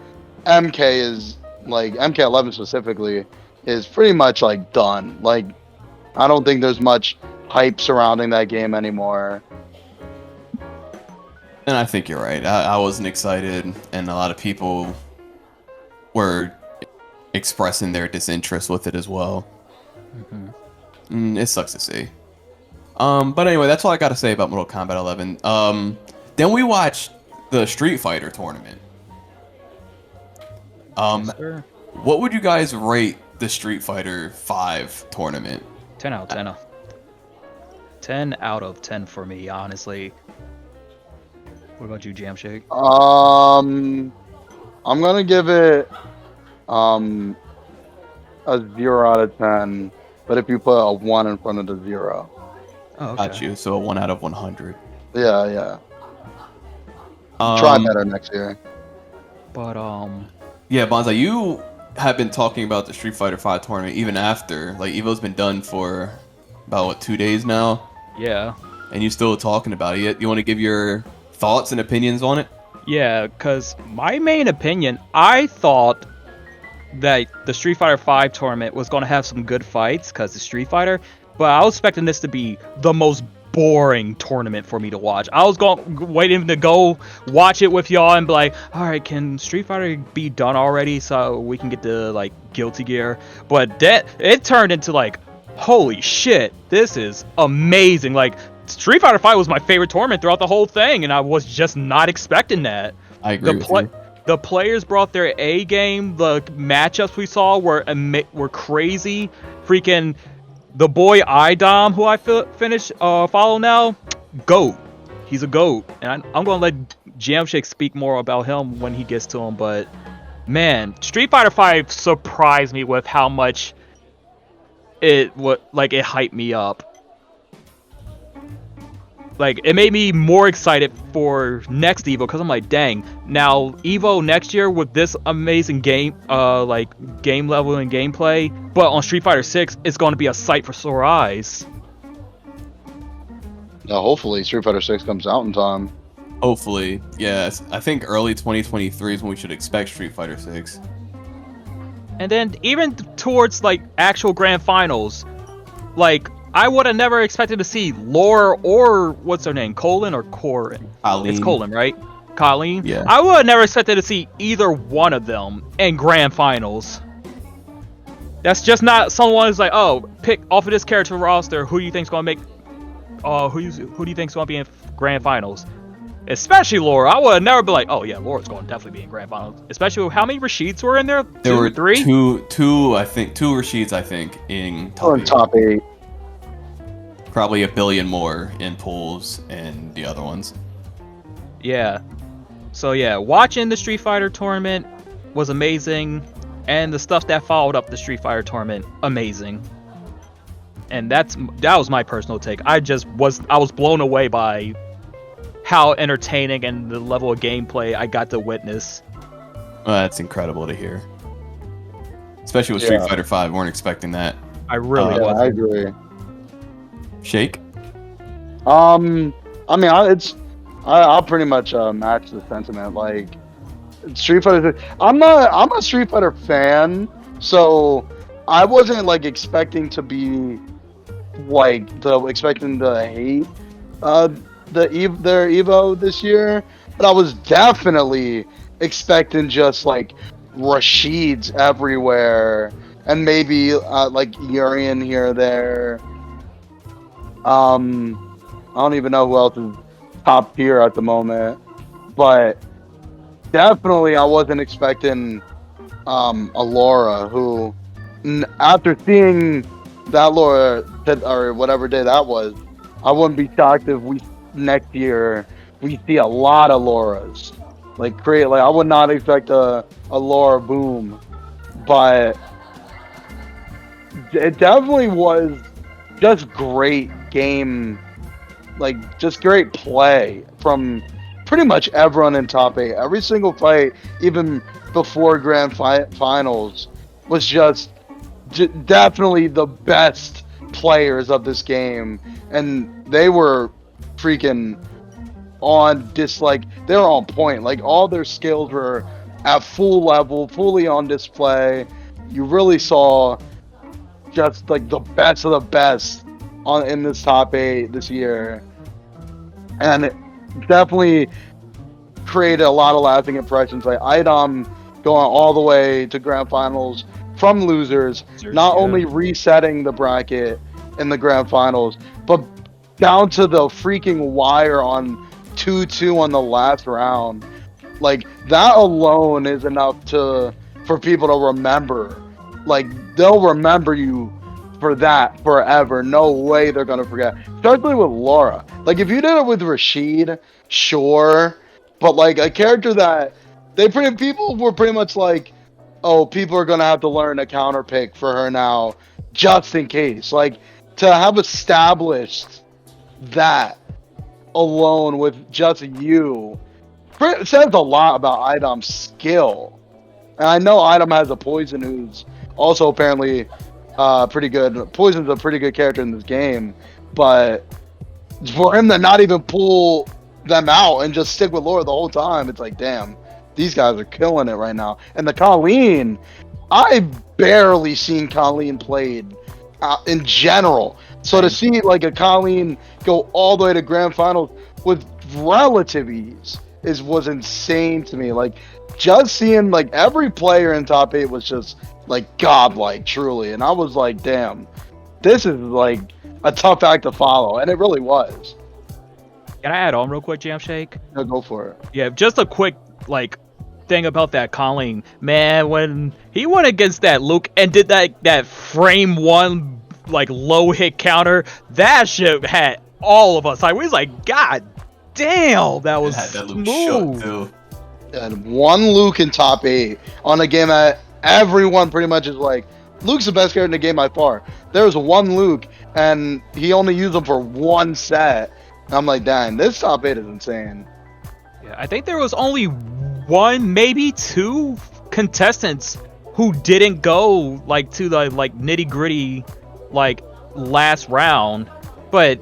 [SPEAKER 5] MK11 specifically is pretty much like done. Like, I don't think there's much hype surrounding that game anymore.
[SPEAKER 3] And I think you're right. I wasn't excited, and a lot of people were expressing their disinterest with it as well. It sucks to see. But anyway, that's all I got to say about Mortal Kombat 11. Then we watched the Street Fighter tournament.
[SPEAKER 4] Sir.
[SPEAKER 3] What would you guys rate the Street Fighter 5 tournament?
[SPEAKER 4] 10 out of 10. 10 out of 10 for me, honestly. What about you, Jam Shake?
[SPEAKER 5] I'm gonna give it a 0 out of 10, but if you put a 1 in front of the 0.
[SPEAKER 4] Oh, okay.
[SPEAKER 3] Got you. So a 1 out of 100.
[SPEAKER 5] Yeah. Try better next year.
[SPEAKER 4] But
[SPEAKER 3] Yeah, Banzai, you have been talking about the Street Fighter 5 tournament even after. Like, Evo's been done for about, 2 days now?
[SPEAKER 4] yeah.
[SPEAKER 3] And you still talking about it. You want to give your thoughts and opinions on it?
[SPEAKER 4] Yeah, because my main opinion, I thought that the Street Fighter 5 tournament was going to have some good fights because it's Street Fighter, but I was expecting this to be the most boring tournament for me to watch. I was waiting to go watch it with y'all and be like, all right, can Street Fighter be done already so we can get to like Guilty Gear? But it turned into like, holy shit, this is amazing. Like, Street Fighter 5 was my favorite tournament throughout the whole thing, and I was just not expecting that.
[SPEAKER 3] I agree with you.
[SPEAKER 4] The players brought their A game. The matchups we saw were crazy. Freaking the boy Idom, who I follow now, GOAT. He's a GOAT, and I'm gonna let Jamshake speak more about him when he gets to him. But man, Street Fighter 5 surprised me with how much it hyped me up. Like, it made me more excited for next Evo, because I'm like, dang, now Evo next year with this amazing game level and gameplay, but on Street Fighter 6, it's going to be a sight for sore eyes.
[SPEAKER 5] Now, hopefully, Street Fighter 6 comes out in time.
[SPEAKER 3] Hopefully, yes. I think early 2023 is when we should expect Street Fighter 6.
[SPEAKER 4] And then even towards like actual grand finals, like, I would have never expected to see Laura or what's her name, Colin or Corin?
[SPEAKER 3] Colleen.
[SPEAKER 4] It's Colin, right? Colleen?
[SPEAKER 3] Yeah.
[SPEAKER 4] I would have never expected to see either one of them in grand finals. That's just not someone who's like, oh, pick off of this character roster, who do you think's gonna make who do you think's gonna be in grand finals? Especially Laura. I would have never been like, oh yeah, Laura's going to definitely be in grand finals. Especially with how many Rashids were in there?
[SPEAKER 3] There were
[SPEAKER 4] three?
[SPEAKER 3] two Rashids, I think, in
[SPEAKER 5] Or
[SPEAKER 3] top 8.
[SPEAKER 5] top 8.
[SPEAKER 3] Probably a billion more in pools and the other ones.
[SPEAKER 4] Yeah. So yeah, watching the Street Fighter tournament was amazing, and the stuff that followed up the Street Fighter tournament, amazing. And that was my personal take. I was blown away by how entertaining and the level of gameplay I got to witness.
[SPEAKER 3] Well, that's incredible to hear. Especially with Street Fighter 5, weren't expecting that.
[SPEAKER 4] I really
[SPEAKER 5] Yeah,
[SPEAKER 4] wasn't.
[SPEAKER 5] I agree.
[SPEAKER 3] Shake?
[SPEAKER 5] I mean, I'll pretty much match the sentiment. Like, Street Fighter, I'm a Street Fighter fan, so I wasn't like expecting to be expecting to hate their Evo this year, but I was definitely expecting just like Rashids everywhere, and maybe like Urian here or there. I don't even know who else is top tier at the moment, but definitely I wasn't expecting a Laura who, after seeing that Laura or whatever day that was, I wouldn't be shocked if next year we see a lot of Lauras. I would not expect a Laura boom, but it definitely was just great game, like just great play from pretty much everyone in top 8. Every single fight, even before grand finals, was just definitely the best players of this game, and they were freaking they were on point. Like, all their skills were at full level, fully on display. You really saw just like the best of the best in this top 8 this year, and it definitely created a lot of lasting impressions. Like Idom going all the way to grand finals from losers, not only resetting the bracket in the grand finals, but down to the freaking wire on 2-2 on the last round. Like, that alone is enough for people to remember. Like, they'll remember you for that forever. No way they're gonna forget. Especially with Laura. Like, if you did it with Rashid, sure, but like a character that people were pretty much like, oh, people are gonna have to learn a counter pick for her now, just in case. Like, to have established that alone with just you says a lot about Idom's skill. And I know Idom has a Poison who's also apparently pretty good. Poison's a pretty good character in this game, but for him to not even pull them out and just stick with Laura the whole time, it's like, damn, these guys are killing it right now. And the Colleen, I've barely seen Colleen played in general. So to see like a Colleen go all the way to grand finals with relative ease was insane to me. Like, just seeing like every player in top 8 was just like godlike, truly. And I was like, damn, this is like a tough act to follow, and it really was.
[SPEAKER 4] Can I add on real quick, Jam Shake?
[SPEAKER 5] No, go for it.
[SPEAKER 4] Yeah, just a quick like thing about that Colleen. Man, when he went against that Luke and did that frame 1 like low hit counter, that shit had all of us. We was like, God damn, that was smooth.
[SPEAKER 3] Too.
[SPEAKER 5] And one Luke in top 8 on a game that everyone pretty much is like, Luke's the best character in the game by far. There was one Luke, and he only used him for 1 set. And I'm like, dang, this top 8 is insane.
[SPEAKER 4] Yeah, I think there was only 1, maybe 2 contestants who didn't go like to the like nitty gritty like last round, but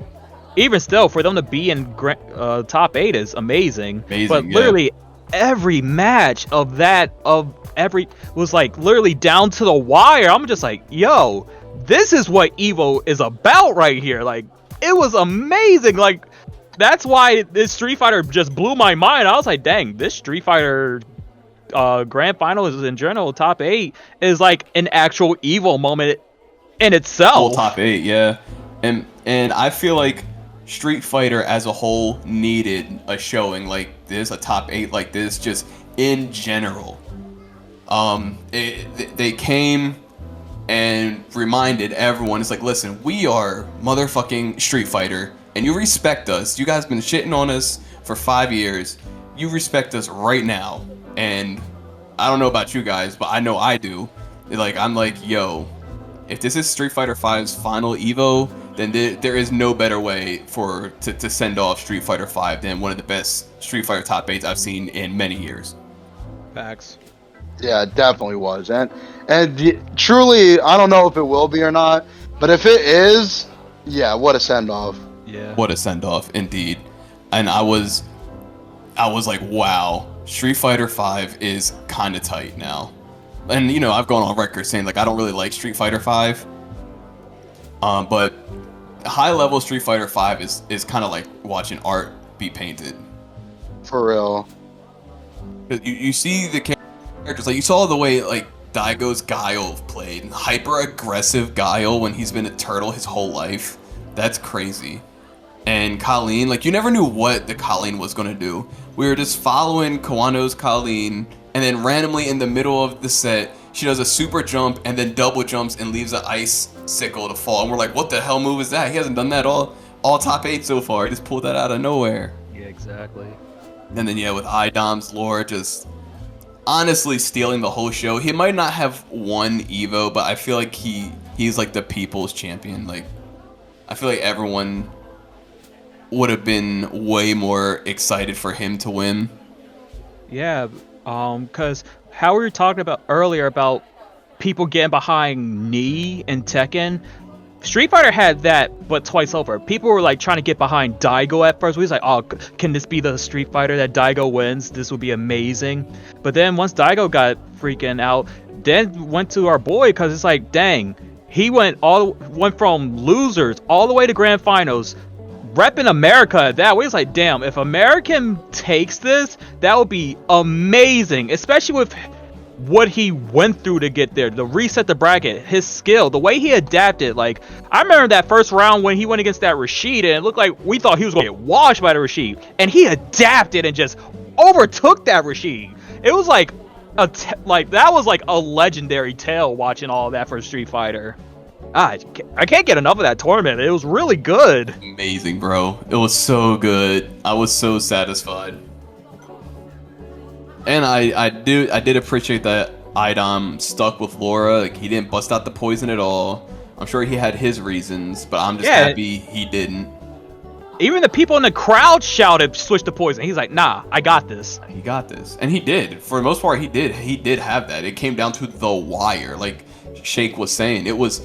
[SPEAKER 4] even still, for them to be in top 8 is amazing. But literally every match of every was like literally down to the wire. I'm just like, yo, this is what Evo is about right here. Like, it was amazing. Like, that's why this Street Fighter just blew my mind. I was like, dang, this Street Fighter grand finals in general, top 8 is like an actual Evo moment in itself.
[SPEAKER 3] Full top 8, yeah. And I feel like Street Fighter as a whole needed a showing like this, a top 8 like this, just in general. They came and reminded everyone, it's like, listen, we are motherfucking Street Fighter, and you respect us. You guys been shitting on us for 5 years. You respect us right now. And I don't know about you guys, but I know I do. Like, I'm like, yo, if this is Street Fighter V's final Evo, then there is no better way to send off Street Fighter V than one of the best Street Fighter top 8s I've seen in many years.
[SPEAKER 4] Facts.
[SPEAKER 5] Yeah, it definitely was. Truly, I don't know if it will be or not, but if it is, yeah, what a send off.
[SPEAKER 4] Yeah.
[SPEAKER 3] What a send off, indeed. And I was like, wow, Street Fighter V is kind of tight now. And you know, I've gone on record saying like I don't really like Street Fighter V. But high level Street Fighter V is kind of like watching art be painted.
[SPEAKER 5] For real.
[SPEAKER 3] You see the characters, like you saw the way like Daigo's Guile played, hyper aggressive Guile when he's been a turtle his whole life. That's crazy. And Colleen, like you never knew what the Colleen was gonna do. We were just following Kawano's Colleen, and then randomly in the middle of the set, she does a super jump and then double jumps and leaves an ice sickle to fall. And we're like, what the hell move is that? He hasn't done that all top 8 so far. He just pulled that out of nowhere.
[SPEAKER 4] Yeah, exactly.
[SPEAKER 3] And then yeah, with IDOM's lore just honestly stealing the whole show. He might not have won Evo, but I feel like he's like the people's champion. Like I feel like everyone would have been way more excited for him to win.
[SPEAKER 4] Yeah, because how we were talking about earlier about people getting behind Knee and Tekken, Street Fighter had that, but twice over. People were like trying to get behind Daigo at first. We was like, oh, can this be the Street Fighter that Daigo wins? This would be amazing. But then once Daigo got freaking out, then went to our boy because it's like, dang, he went from losers all the way to grand finals, repping America at that. We was like, damn, if American takes this, that would be amazing, especially with what he went through to get there, to reset the bracket, his skill, the way he adapted. Like, I remember that first round when he went against that Rashid, and it looked like we thought he was going to get washed by the Rashid, and he adapted and just overtook that Rashid. It was like that was like a legendary tale watching all of that for Street Fighter. I can't get enough of that tournament. It was really good.
[SPEAKER 3] Amazing, bro. It was so good. I was so satisfied. And I did appreciate that IDOM stuck with Laura. Like, he didn't bust out the poison at all. I'm sure he had his reasons, but I'm just happy he didn't.
[SPEAKER 4] Even the people in the crowd shouted, switch to poison. He's like, nah, I got this.
[SPEAKER 3] He got this. And he did. For the most part, he did. He did have that. It came down to the wire. Like Shake was saying, it was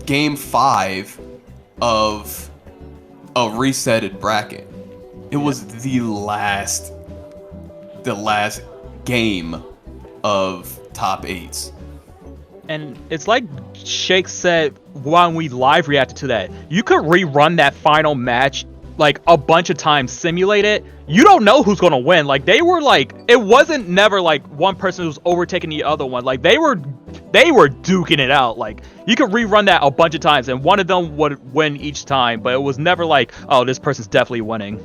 [SPEAKER 3] game 5 of a resetted bracket. It was the last game of top 8s.
[SPEAKER 4] And it's like Shake said when we live reacted to that, you could rerun that final match like a bunch of times, simulate it. You don't know who's gonna win. Like, they were like, it wasn't never like one person who was overtaking the other one. Like, they were duking it out. Like, you could rerun that a bunch of times and one of them would win each time, but it was never like, oh, this person's definitely winning.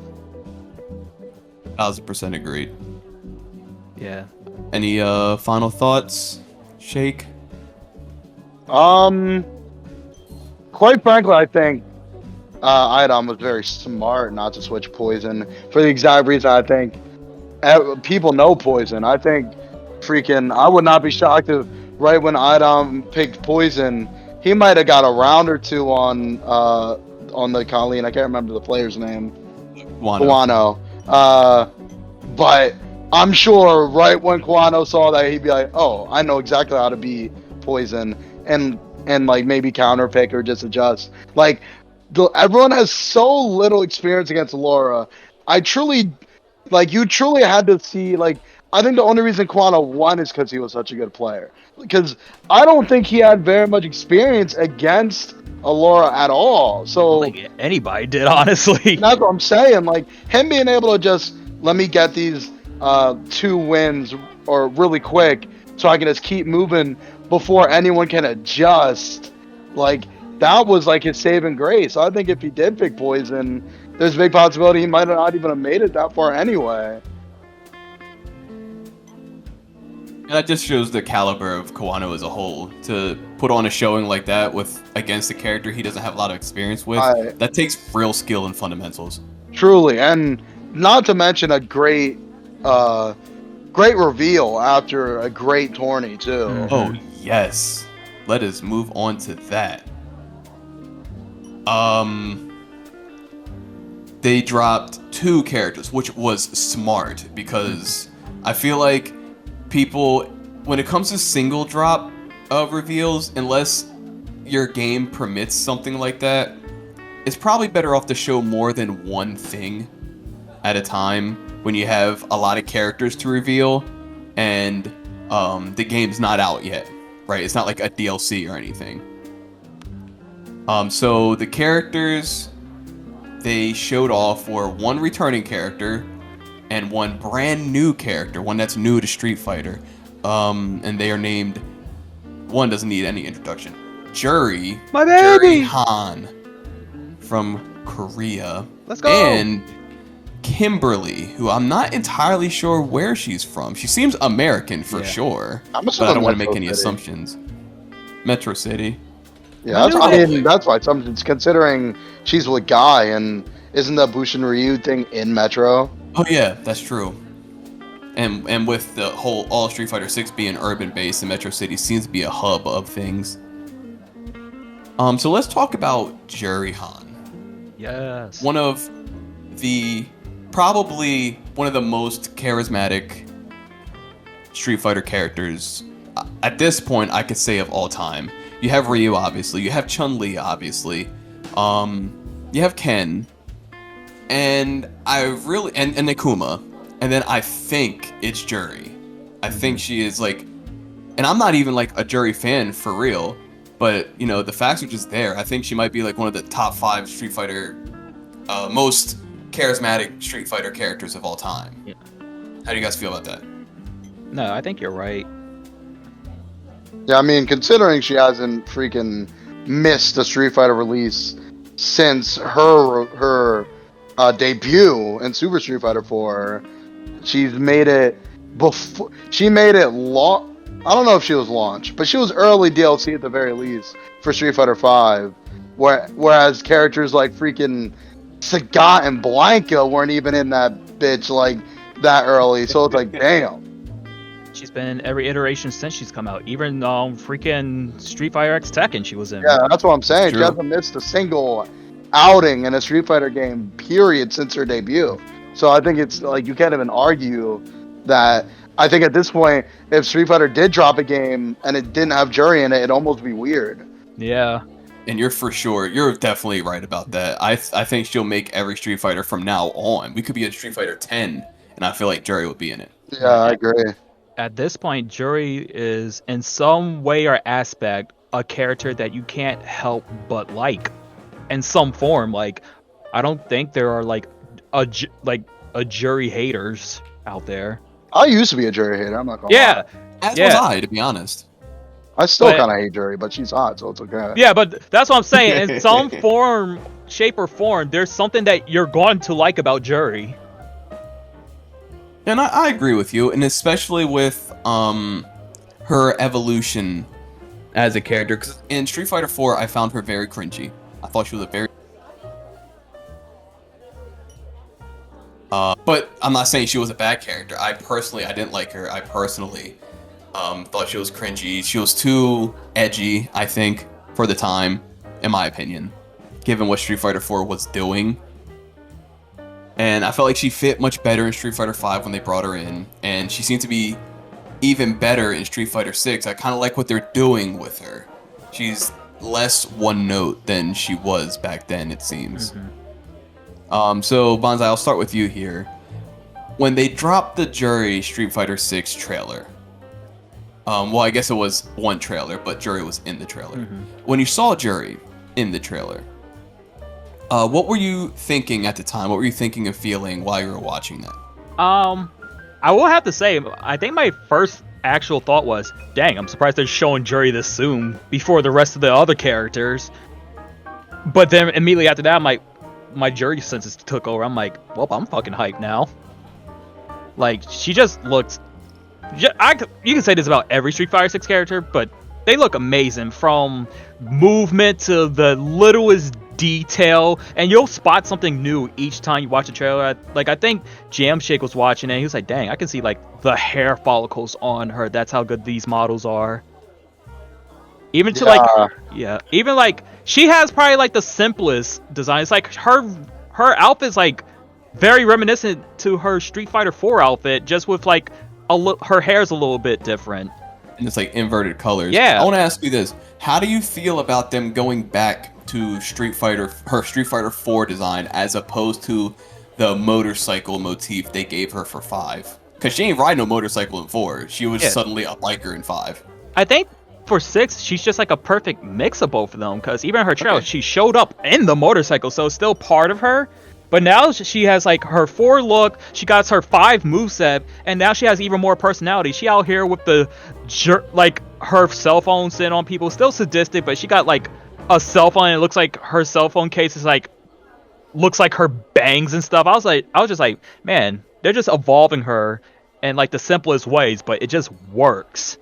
[SPEAKER 3] 1000% agreed.
[SPEAKER 4] Yeah.
[SPEAKER 3] Any final thoughts, Shake?
[SPEAKER 5] Quite frankly, I think IDOM was very smart not to switch poison for the exact reason I think people know poison. I think I would not be shocked if right when IDOM picked poison, he might have got a round or two on the Colleen. I can't remember the player's name. Kawano. But I'm sure right when Kawano saw that, he'd be like, oh, I know exactly how to beat poison and like maybe counter pick or just adjust. Like, everyone has so little experience against Laura. You truly had to see, like, I think the only reason Kawano won is because he was such a good player. Because I don't think he had very much experience against Laura at all. So
[SPEAKER 4] I don't think anybody did, honestly.
[SPEAKER 5] That's what I'm saying. Like, him being able to just, let me get these 2 wins or really quick so I can just keep moving before anyone can adjust. Like, that was like his saving grace. I think if he did pick poison, there's a big possibility he might not even have made it that far anyway.
[SPEAKER 3] And that just shows the caliber of Kawano as a whole. To put on a showing like that against a character he doesn't have a lot of experience with, that takes real skill and fundamentals.
[SPEAKER 5] Truly, and not to mention a great reveal after a great tourney too.
[SPEAKER 3] Oh yes, let us move on to that. They dropped 2 characters, which was smart because I feel like people, when it comes to single drop reveals, unless your game permits something like that, it's probably better off to show more than one thing at a time when you have a lot of characters to reveal and the game's not out yet, right? It's not like a DLC or anything. So the characters they showed off were 1 returning character and 1 brand new character, one that's new to Street Fighter. And they are named, one doesn't need any introduction, Juri,
[SPEAKER 4] My baby!
[SPEAKER 3] Juri Han from Korea.
[SPEAKER 4] Let's go!
[SPEAKER 3] And Kimberly, who I'm not entirely sure where she's from. She seems American for sure, but I don't want to make any assumptions. Metro City.
[SPEAKER 5] Yeah, that's why assumptions, considering she's with Guy, and isn't that Bushin Ryu thing in Metro?
[SPEAKER 3] Oh yeah, that's true. And with the whole all Street Fighter 6 being urban based, and Metro City seems to be a hub of things. So let's talk about Juri Han.
[SPEAKER 4] Yes.
[SPEAKER 3] Probably one of the most charismatic Street Fighter characters at this point I could say of all time. You have Ryu, obviously. You have Chun-Li, obviously. You have Ken. And and Nekuma. And then I think it's Juri. I think she is like, and I'm not even like a Juri fan for real, but you know, the facts are just there. I think she might be like one of the top 5 Street Fighter, most charismatic Street Fighter characters of all time.
[SPEAKER 4] Yeah.
[SPEAKER 3] How do you guys feel about that?
[SPEAKER 4] No, I think you're right.
[SPEAKER 5] Yeah, I mean, considering she hasn't freaking missed a Street Fighter release since her debut in Super Street Fighter 4, she's made it before. She made it I don't know if she was launched, but she was early DLC at the very least for Street Fighter 5. Whereas characters like freaking Sagat and Blanca weren't even in that bitch like that early. So it's like, damn.
[SPEAKER 4] She's been in every iteration since she's come out. Even freaking Street Fighter X Tekken she was in.
[SPEAKER 5] Yeah, that's what I'm saying.
[SPEAKER 3] True.
[SPEAKER 5] She hasn't missed a single outing in a Street Fighter game, period, since her debut. So I think it's like, you can't even argue that. I think at this point, if Street Fighter did drop a game and it didn't have Juri in it, it'd almost be weird.
[SPEAKER 4] Yeah.
[SPEAKER 3] And you're definitely right about that. I think she'll make every Street Fighter from now on. We could be at Street Fighter 10, and I feel like Juri would be in it.
[SPEAKER 5] Yeah, I agree.
[SPEAKER 4] At this point, Juri is in some way or aspect a character that you can't help but like, in some form. Like, I don't think there are like a Juri haters out there.
[SPEAKER 5] I used to be a Juri hater. I'm not gonna
[SPEAKER 4] Yeah,
[SPEAKER 5] lie.
[SPEAKER 3] As was I, to be honest.
[SPEAKER 5] I still
[SPEAKER 4] But-
[SPEAKER 5] kind of hate Juri, but she's hot, so it's okay.
[SPEAKER 4] yeah, but that's what I'm saying. In some form, shape, or form, there's something that you're going to like about Juri.
[SPEAKER 3] And I agree with you, and especially with her evolution as a character. Because in Street Fighter 4, I found her very cringy. I thought she was a very... but I'm not saying she was a bad character. I didn't like her. I personally thought she was cringy. She was too edgy, I think, for the time, in my opinion, given what Street Fighter 4 was doing. And I felt like she fit much better in Street Fighter 5 when they brought her in. And she seemed to be even better in Street Fighter 6. I kind of like what they're doing with her. She's less one note than she was back then, it seems. So, Banzai, I'll start with you here. When they dropped the Juri Street Fighter 6 trailer, well, I guess it was one trailer, but Juri was in the trailer. When you saw Juri in the trailer, what were you thinking at the time? What were you thinking and feeling while you were watching that?
[SPEAKER 4] I will have to say, I think my first actual thought was, dang, I'm surprised they're showing Juri this soon before the rest of the other characters. But then immediately after that, I'm like, my jury senses took over. I'm like, well, I'm fucking hyped now. Like, she just looked. You can say this about every Street Fighter 6 character, but they look amazing from movement to the littlest detail, and you'll spot something new each time you watch the trailer. I think Jam Shake was watching it, and he was like, dang, I can see like the hair follicles on her. That's how good these models are. Even to even like she has probably like the simplest design. It's like her outfit's like very reminiscent to her Street Fighter 4 outfit, just with like her hair's a little bit different.
[SPEAKER 3] And it's like inverted colors.
[SPEAKER 4] Yeah.
[SPEAKER 3] I want to ask you this: how do you feel about them going back to her Street Fighter 4 design as opposed to the motorcycle motif they gave her for 5? Because she ain't riding no motorcycle in 4. She was suddenly a biker in 5.
[SPEAKER 4] I think for 6, she's just like a perfect mix of both of them. Because even in her trailer, she showed up in the motorcycle, so it's still part of her. But now she has like her 4 look, she got her 5 moveset, and now she has even more personality. She out here with the like her cell phone sitting on people, still sadistic, but she got like a cell phone, and it looks like her cell phone case is like looks like her bangs and stuff. I was just like, man, they're just evolving her in like the simplest ways, but it just works.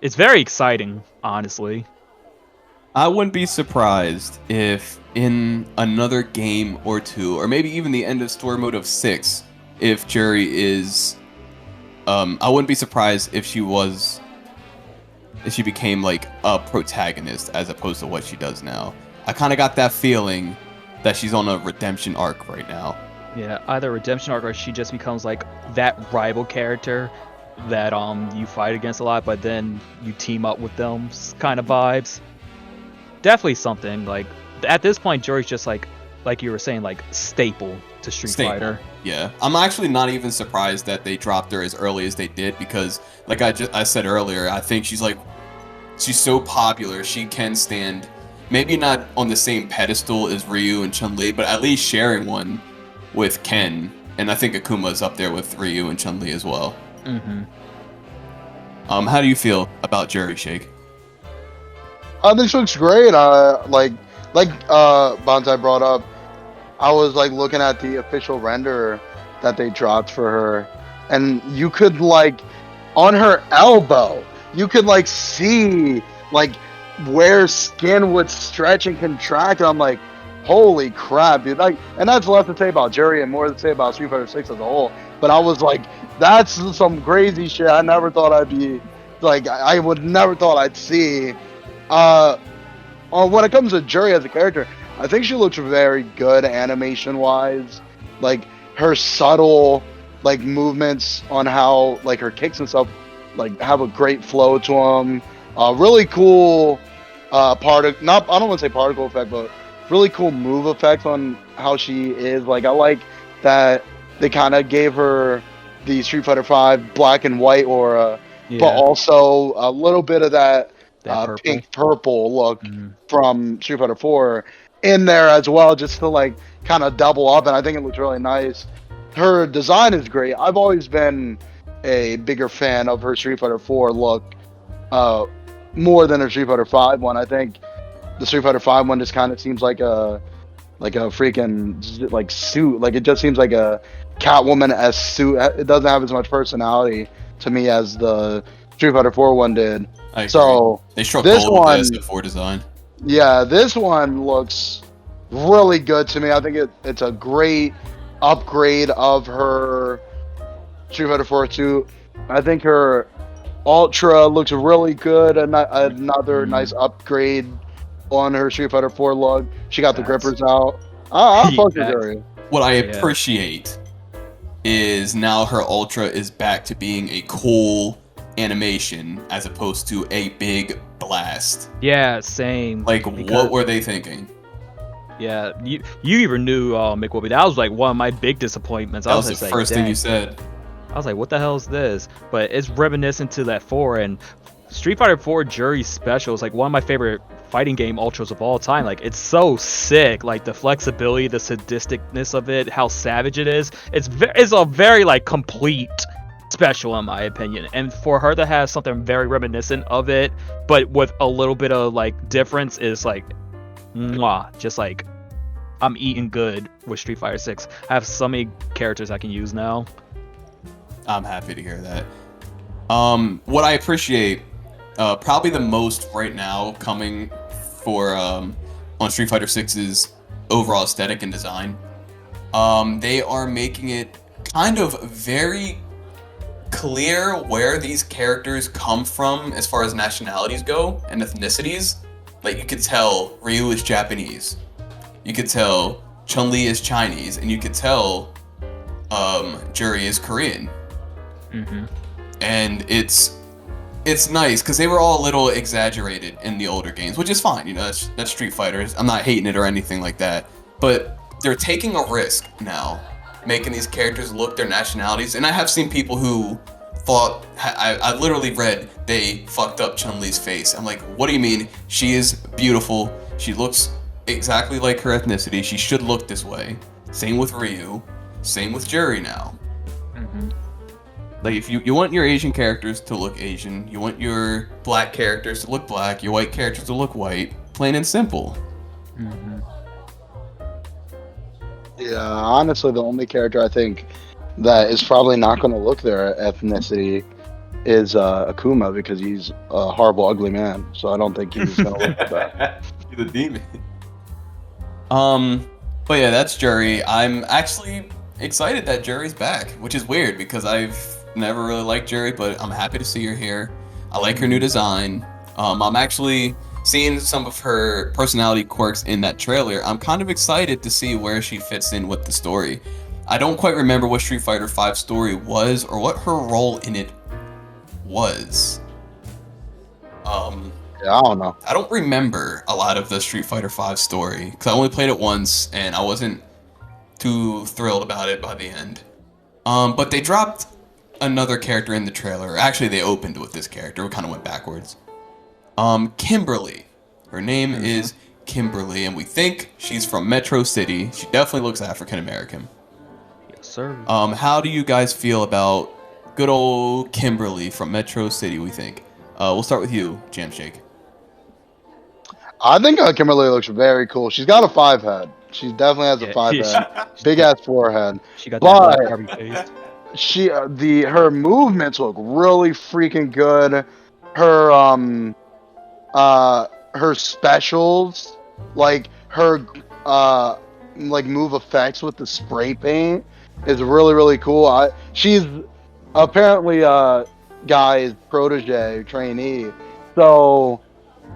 [SPEAKER 4] It's very exciting, honestly.
[SPEAKER 3] I wouldn't be surprised if in another game or 2, or maybe even the end of story mode of 6, if Jury is, I wouldn't be surprised if she became like a protagonist as opposed to what she does now. I kind of got that feeling that she's on a redemption arc right now.
[SPEAKER 4] Yeah, either redemption arc or she just becomes like that rival character that you fight against a lot, but then you team up with them kind of vibes. Definitely something like at this point, Jory's just like you were saying, like staple to Street Fighter.
[SPEAKER 3] Yeah, I'm actually not even surprised that they dropped her as early as they did, because like I said earlier, I think she's so popular, she can stand maybe not on the same pedestal as Ryu and Chun-Li, but at least sharing one with Ken, and I think Akuma's up there with Ryu and Chun-Li as well.
[SPEAKER 4] Mm-hmm.
[SPEAKER 3] How do you feel about Jury, Shake?
[SPEAKER 5] This looks great. Like Banzai brought up, I was like looking at the official render that they dropped for her, and you could like on her elbow, you could like see like where skin would stretch and contract. And I'm like, holy crap, dude! Like, and that's less to say about Jury and more to say about Street Fighter 6 as a whole. But I was like, that's some crazy shit. I never thought I'd be like, I would never thought I'd see. When it comes to Jury as a character, I think she looks very good animation-wise. Like her subtle like movements on how like her kicks and stuff like have a great flow to them. Really cool I don't want to say particle effect, but really cool move effects on how she is. Like I like that they kind of gave her the Street Fighter 5 black and white aura, but also a little bit of that pink purple look from Street Fighter 4 in there as well, just to like kind of double up, and I think it looks really nice. Her design is great. I've always been a bigger fan of her Street Fighter 4 look more than her Street Fighter 5 one. I think the Street Fighter 5 one just kind of seems like a freaking like suit. Like it just seems like a Catwoman-esque suit. It doesn't have as much personality to me as the Street Fighter 4 one did.
[SPEAKER 3] I agree.
[SPEAKER 5] So
[SPEAKER 3] they struck
[SPEAKER 5] this
[SPEAKER 3] gold
[SPEAKER 5] one,
[SPEAKER 3] with the S4 design.
[SPEAKER 5] Yeah, this one looks really good to me. I think it's a great upgrade of her Street Fighter 4 suit. I think her Ultra looks really good. Another nice upgrade on her Street Fighter 4 look. She got the grippers out. I'll fuck with her.
[SPEAKER 3] What I appreciate is now her Ultra is back to being a cool animation as opposed to a big blast.
[SPEAKER 4] Yeah, same.
[SPEAKER 3] Like, what were they thinking?
[SPEAKER 4] Yeah, you even knew McWhoopi. That was like one of my big disappointments.
[SPEAKER 3] That was the first thing you said.
[SPEAKER 4] I was like, what the hell is this? But it's reminiscent to that 4, and Street Fighter 4 Jury Special is like one of my favorite fighting game ultras of all time. Like, it's so sick. Like, the flexibility, the sadisticness of it, how savage it is. It's a very like complete special in my opinion, and for her to have something very reminiscent of it but with a little bit of like difference is like mwah, just like I'm eating good with Street Fighter 6. I have so many characters I can use now.
[SPEAKER 3] I'm happy to hear that. What I appreciate, probably the most right now coming for on Street Fighter 6's overall aesthetic and design. They are making it kind of very clear where these characters come from as far as nationalities go and ethnicities. Like, you could tell Ryu is Japanese, you could tell Chun-Li is Chinese, and you could tell Juri is Korean.
[SPEAKER 4] Mm-hmm.
[SPEAKER 3] And it's nice because they were all a little exaggerated in the older games, which is fine. You know, that's Street Fighters. I'm not hating it or anything like that, but they're taking a risk now, making these characters look their nationalities. And I have seen people who thought, I literally read they fucked up Chun-Li's face. I'm like, what do you mean? She is beautiful. She looks exactly like her ethnicity. She should look this way. Same with Ryu. Same with Juri now.
[SPEAKER 4] Mm-hmm.
[SPEAKER 3] Like, if you want your Asian characters to look Asian, you want your black characters to look black, your white characters to look white, plain and simple.
[SPEAKER 4] Mm-hmm.
[SPEAKER 5] Yeah, honestly, the only character I think that is probably not going to look their ethnicity is Akuma, because he's a horrible, ugly man. So I don't think he's going to look that.
[SPEAKER 3] He's a demon. But yeah, that's Juri. I'm actually excited that Juri's back, which is weird because I've never really liked Juri, but I'm happy to see her here. I like her new design. I'm actually seeing some of her personality quirks in that trailer. I'm kind of excited to see where she fits in with the story. I don't quite remember what Street Fighter V story was or what her role in it was.
[SPEAKER 5] Yeah, I don't know.
[SPEAKER 3] I don't remember a lot of the Street Fighter V story because I only played it once and I wasn't too thrilled about it by the end. But they dropped another character in the trailer. Actually, they opened with this character. We kind of went backwards. Kimberly. Her name is Kimberly, and we think she's from Metro City. She definitely looks African American.
[SPEAKER 4] Yes, sir.
[SPEAKER 3] How do you guys feel about good old Kimberly from Metro City, we think? We'll start with you, Jamshake.
[SPEAKER 5] I think Kimberly looks very cool. She's got a 5 head. She definitely has a 5 head. Big ass forehead.
[SPEAKER 4] She got
[SPEAKER 5] But-
[SPEAKER 4] that black Barbie face.
[SPEAKER 5] Her movements look really freaking good. Her specials, like her like move effects with the spray paint, is really, really cool. She's apparently Guy's protege, trainee, so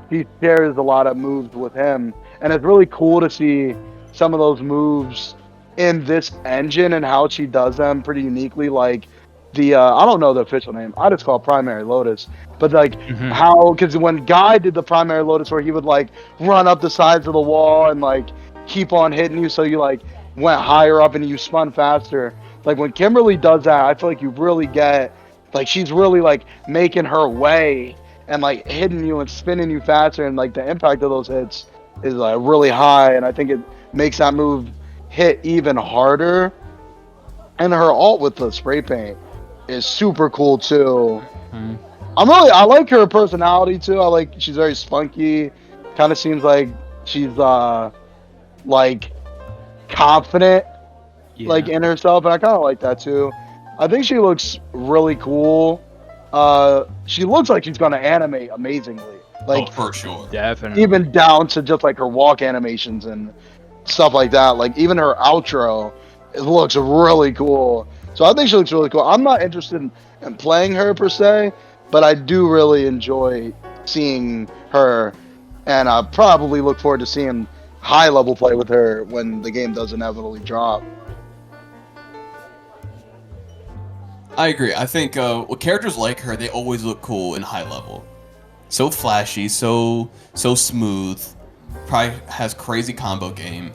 [SPEAKER 5] he shares a lot of moves with him, and it's really cool to see some of those moves in this engine and how she does them pretty uniquely. Like the I don't know the official name, I just call it Primary Lotus, but like how, because when Guy did the Primary Lotus where he would like run up the sides of the wall and like keep on hitting you, so you like went higher up and you spun faster. Like when Kimberly does that, I feel like you really get, like, she's really like making her way and like hitting you and spinning you faster, and like the impact of those hits is like really high, and I think it makes that move hit even harder. And her ult with the spray paint is super cool too. I like her personality too. She's very spunky, kind of seems like she's like confident, like in herself, and I kind of like that too. I think she looks really cool. She looks like she's gonna animate amazingly, like
[SPEAKER 3] for sure.
[SPEAKER 4] Definitely.
[SPEAKER 5] even down to just like her walk animations and stuff like that. Like even her outro, it looks really cool. So I think she looks really cool. I'm not interested in playing her per se, but I do really enjoy seeing her, and I probably look forward to seeing high level play with her when the game does inevitably drop.
[SPEAKER 3] I agree. I think with characters like her, they always look cool in high level. So flashy, so smooth. Probably has crazy combo game.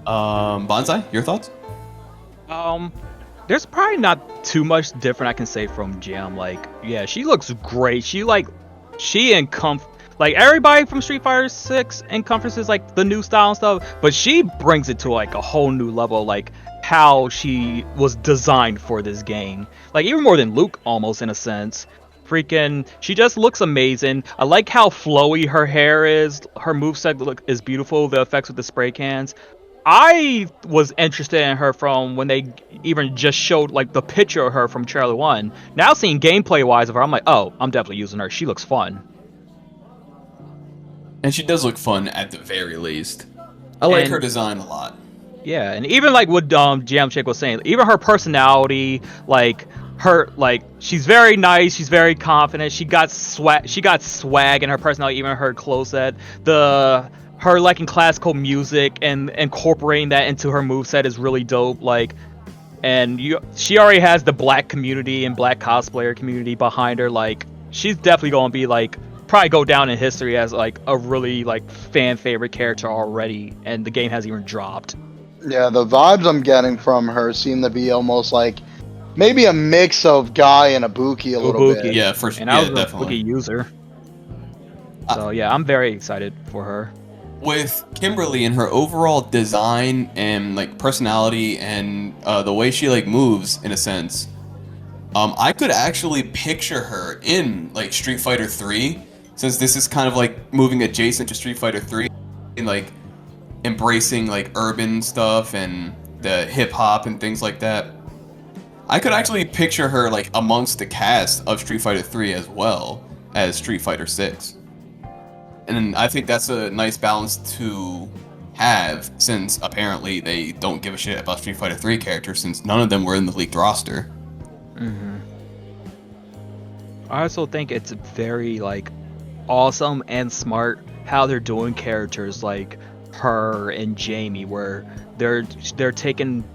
[SPEAKER 3] Banzai, your thoughts?
[SPEAKER 4] There's probably not too much different I can say from Jam. Like, yeah, she looks great. She everybody from Street Fighter 6 encompasses like the new style and stuff, but she brings it to like a whole new level, like how she was designed for this game. Like even more than Luke almost, in a sense. She just looks amazing. I like how flowy her hair is. Her moveset is beautiful. The effects with the spray cans. I was interested in her from when they even just showed like the picture of her from trailer 1. Now seeing gameplay wise of her, I'm like, oh, I'm definitely using her. She looks fun.
[SPEAKER 3] And she does look fun at the very least. I like
[SPEAKER 4] And-
[SPEAKER 3] her design a lot.
[SPEAKER 4] Yeah, and even like what Jam Shake was saying, even her personality, she's very nice, she's very confident, she got swag in her personality, even her clothes set. Her liking classical music and incorporating that into her moveset is really dope. She already has the black community and black cosplayer community behind her. Like, she's definitely gonna be like probably go down in history as like a really like fan favorite character already, and the game hasn't even dropped.
[SPEAKER 5] Yeah, the vibes I'm getting from her seem to be almost like maybe a mix of Guy and Ibuki a little
[SPEAKER 4] Ibuki.
[SPEAKER 5] bit.
[SPEAKER 3] Yeah, for sure.
[SPEAKER 4] And I was
[SPEAKER 3] Yeah,
[SPEAKER 4] a
[SPEAKER 3] definitely.
[SPEAKER 4] Wiki user. So yeah, I'm very excited for her.
[SPEAKER 3] With Kimberly and her overall design and like personality and the way she like moves in a sense, I could actually picture her in like Street Fighter 3, since this is kind of like moving adjacent to Street Fighter 3 and like embracing like urban stuff and the hip hop and things like that. I could actually picture her like amongst the cast of Street Fighter 3 as well as Street Fighter 6. And I think that's a nice balance to have, since apparently they don't give a shit about Street Fighter 3 characters, since none of them were in the leaked roster.
[SPEAKER 4] I also think it's very like awesome and smart how they're doing characters like her and Jamie, where they're taken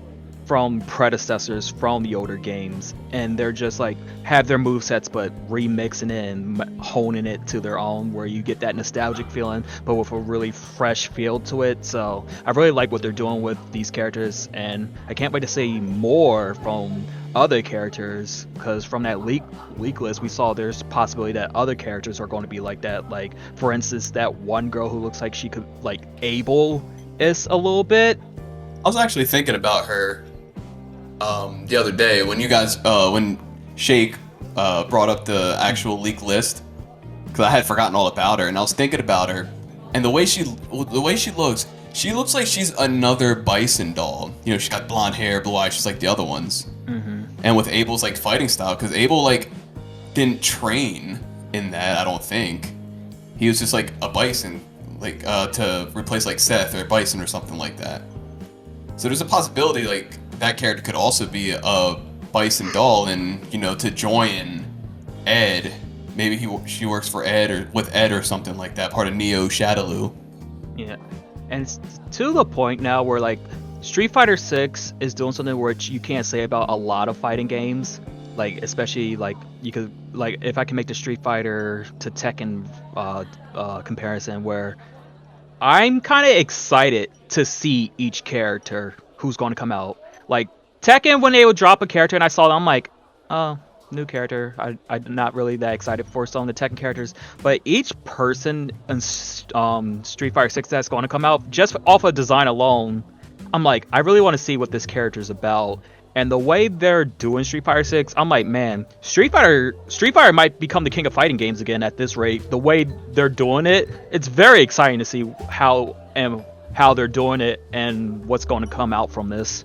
[SPEAKER 4] from predecessors from the older games, and they're just like have their movesets but remixing it and honing it to their own, where you get that nostalgic feeling but with a really fresh feel to it. So I really like what they're doing with these characters, and I can't wait to see more from other characters, because from that leak list we saw there's possibility that other characters are going to be like that. Like, for instance, that one girl who looks like she could like Abel is a little bit.
[SPEAKER 3] I was actually thinking about her the other day when you guys, when Shake brought up the actual leak list, because I had forgotten all about her, and I was thinking about her, and the way she looks, she looks like she's another Bison doll. You know, she's got blonde hair, blue eyes, just like the other ones. And with Abel's like fighting style, because Abel like didn't train in that, I don't think. He was just like a Bison, like to replace like Seth or Bison or something like that. So there's a possibility like that character could also be a Bison doll, and you know, to join Ed, maybe she works for Ed or with Ed or something like that, part of Neo Shadaloo.
[SPEAKER 4] Yeah, and it's to the point now where like Street Fighter 6 is doing something which you can't say about a lot of fighting games. Like, especially like you could, like, if I can make the Street Fighter to Tekken comparison, where I'm kind of excited to see each character who's going to come out. Like Tekken, when they would drop a character and I saw them, I'm like, oh, new character. I'm not really that excited for some of the Tekken characters, but each person in Street Fighter 6 that's going to come out, just off of design alone, I'm like, I really want to see what this character is about. And the way they're doing Street Fighter 6, I'm like, man, Street Fighter might become the king of fighting games again at this rate. The way they're doing it, it's very exciting to see how they're doing it and what's going to come out from this.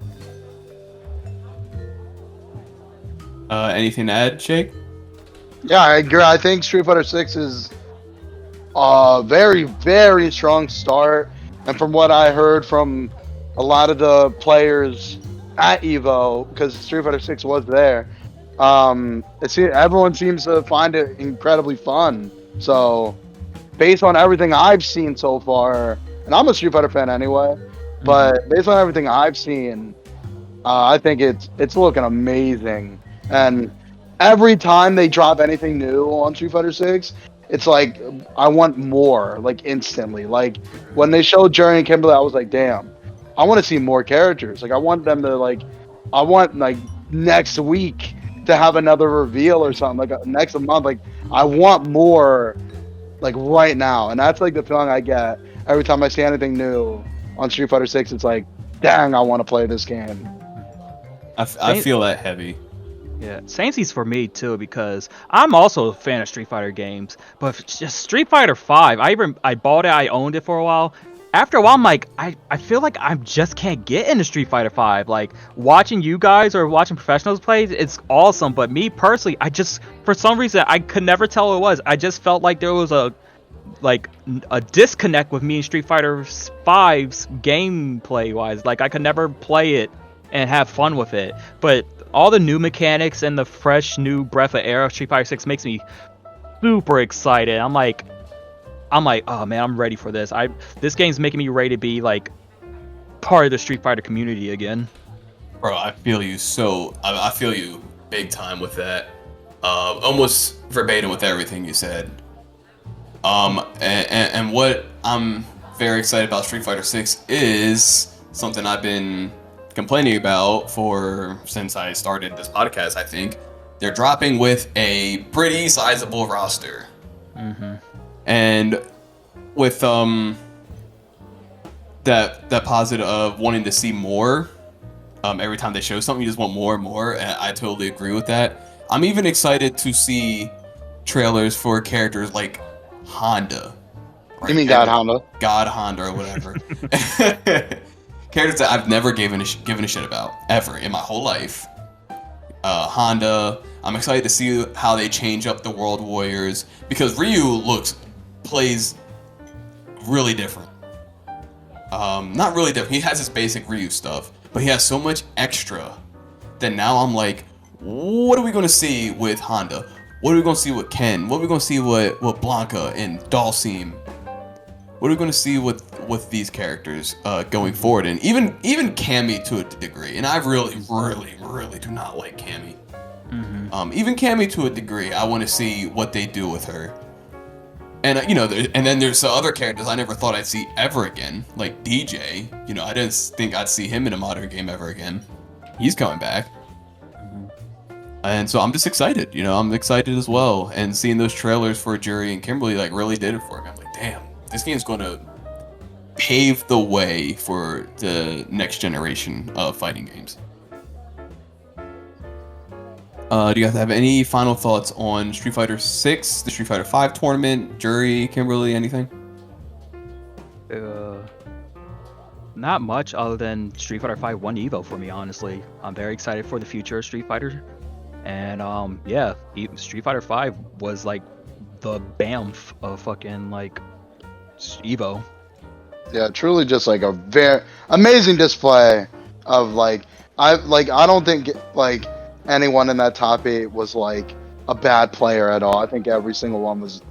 [SPEAKER 3] Anything to add, Shake?
[SPEAKER 5] Yeah, I agree. I think Street Fighter 6 is a very, very strong start. And from what I heard from a lot of the players at EVO, because Street Fighter 6 was there, everyone seems to find it incredibly fun. So, based on everything I've seen so far, and I'm a Street Fighter fan anyway, but based on everything I've seen, I think it's looking amazing. And every time they drop anything new on Street Fighter 6, it's like I want more, like instantly. Like when they showed Jerry and Kimberly, I was like, damn, I want to see more characters. Like I want them to I want next week to have another reveal or something, like next month. Like I want more, like right now. And that's like the feeling I get every time I see anything new on Street Fighter 6. It's like, dang, I want to play this game.
[SPEAKER 3] I feel that heavy.
[SPEAKER 4] Yeah, Saints for me too because I'm also a fan of Street Fighter games, but just Street Fighter 5. I bought it, I owned it for a while. After a while, I'm like, I feel like I just can't get into Street Fighter 5. Like watching you guys or watching professionals play, it's awesome. But me personally, I just for some reason I could never tell what it was. I just felt like there was a disconnect with me and Street Fighter 5's gameplay wise. Like I could never play it and have fun with it. But all the new mechanics and the fresh new breath of air of Street Fighter 6 makes me super excited. I'm like, oh man, I'm ready for this. This game's making me ready to be like part of the Street Fighter community again.
[SPEAKER 3] Bro, I feel you I feel you big time with that. Almost verbatim with everything you said. And what I'm very excited about Street Fighter 6 is something I've been complaining about since I started this podcast. I think they're dropping with a pretty sizable roster, and with that positive of wanting to see more. Every time they show something, you just want more and more, and I totally agree with that. I'm even excited to see trailers for characters like Honda. Right?
[SPEAKER 5] You mean God Honda?
[SPEAKER 3] God Honda or whatever. Characters that I've never given a shit about ever in my whole life. Honda. I'm excited to see how they change up the World Warriors because Ryu plays really different. Not really different. He has his basic Ryu stuff, but he has so much extra that now I'm like, what are we gonna see with Honda? What are we gonna see with Ken? What are we gonna see with Blanca and Dalsim? What are we gonna see with these characters going forward? And even Cammy to a degree. And I really do not like Cammy. Even Cammy to a degree, I want to see what they do with her. And and then there's other characters I never thought I'd see ever again, like DJ. I didn't think I'd see him in a modern game ever again. He's coming back. And so I'm just excited, I'm excited as well. And seeing those trailers for Jury and Kimberly really did it for me. I'm like, damn, this game's going to pave the way for the next generation of fighting games. Do you guys have any final thoughts on Street Fighter 6, the Street Fighter 5 tournament, Jury, Kimberly, anything?
[SPEAKER 4] Not much other than Street Fighter 5 won Evo for me, honestly. I'm very excited for the future of Street Fighter. And yeah, Street Fighter 5 was like the BAMF of fucking Evo.
[SPEAKER 5] Yeah, truly just a very amazing display of I don't think anyone in that top 8 was a bad player at all. I think every single one was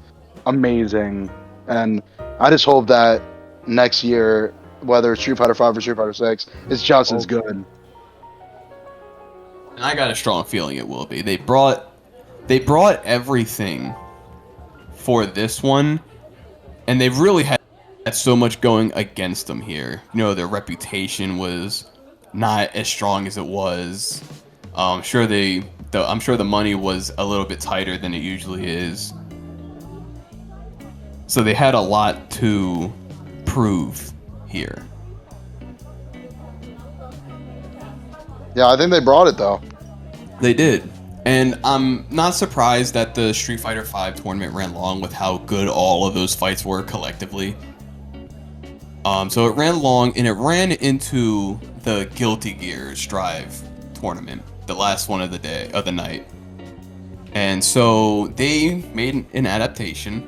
[SPEAKER 5] amazing. And I just hope that next year, whether it's Street Fighter 5 or Street Fighter 6, it's just as good.
[SPEAKER 3] And I got a strong feeling it will be. They brought everything for this one, and they really had so much going against them here. Their reputation was not as strong as it was. I'm sure the money was a little bit tighter than it usually is. So they had a lot to prove here.
[SPEAKER 5] Yeah, I think they brought it though.
[SPEAKER 3] They did. And I'm not surprised that the Street Fighter 5 tournament ran long with how good all of those fights were collectively. So it ran long, and it ran into the Guilty Gear Strive tournament, the last one of the night. And so they made an adaptation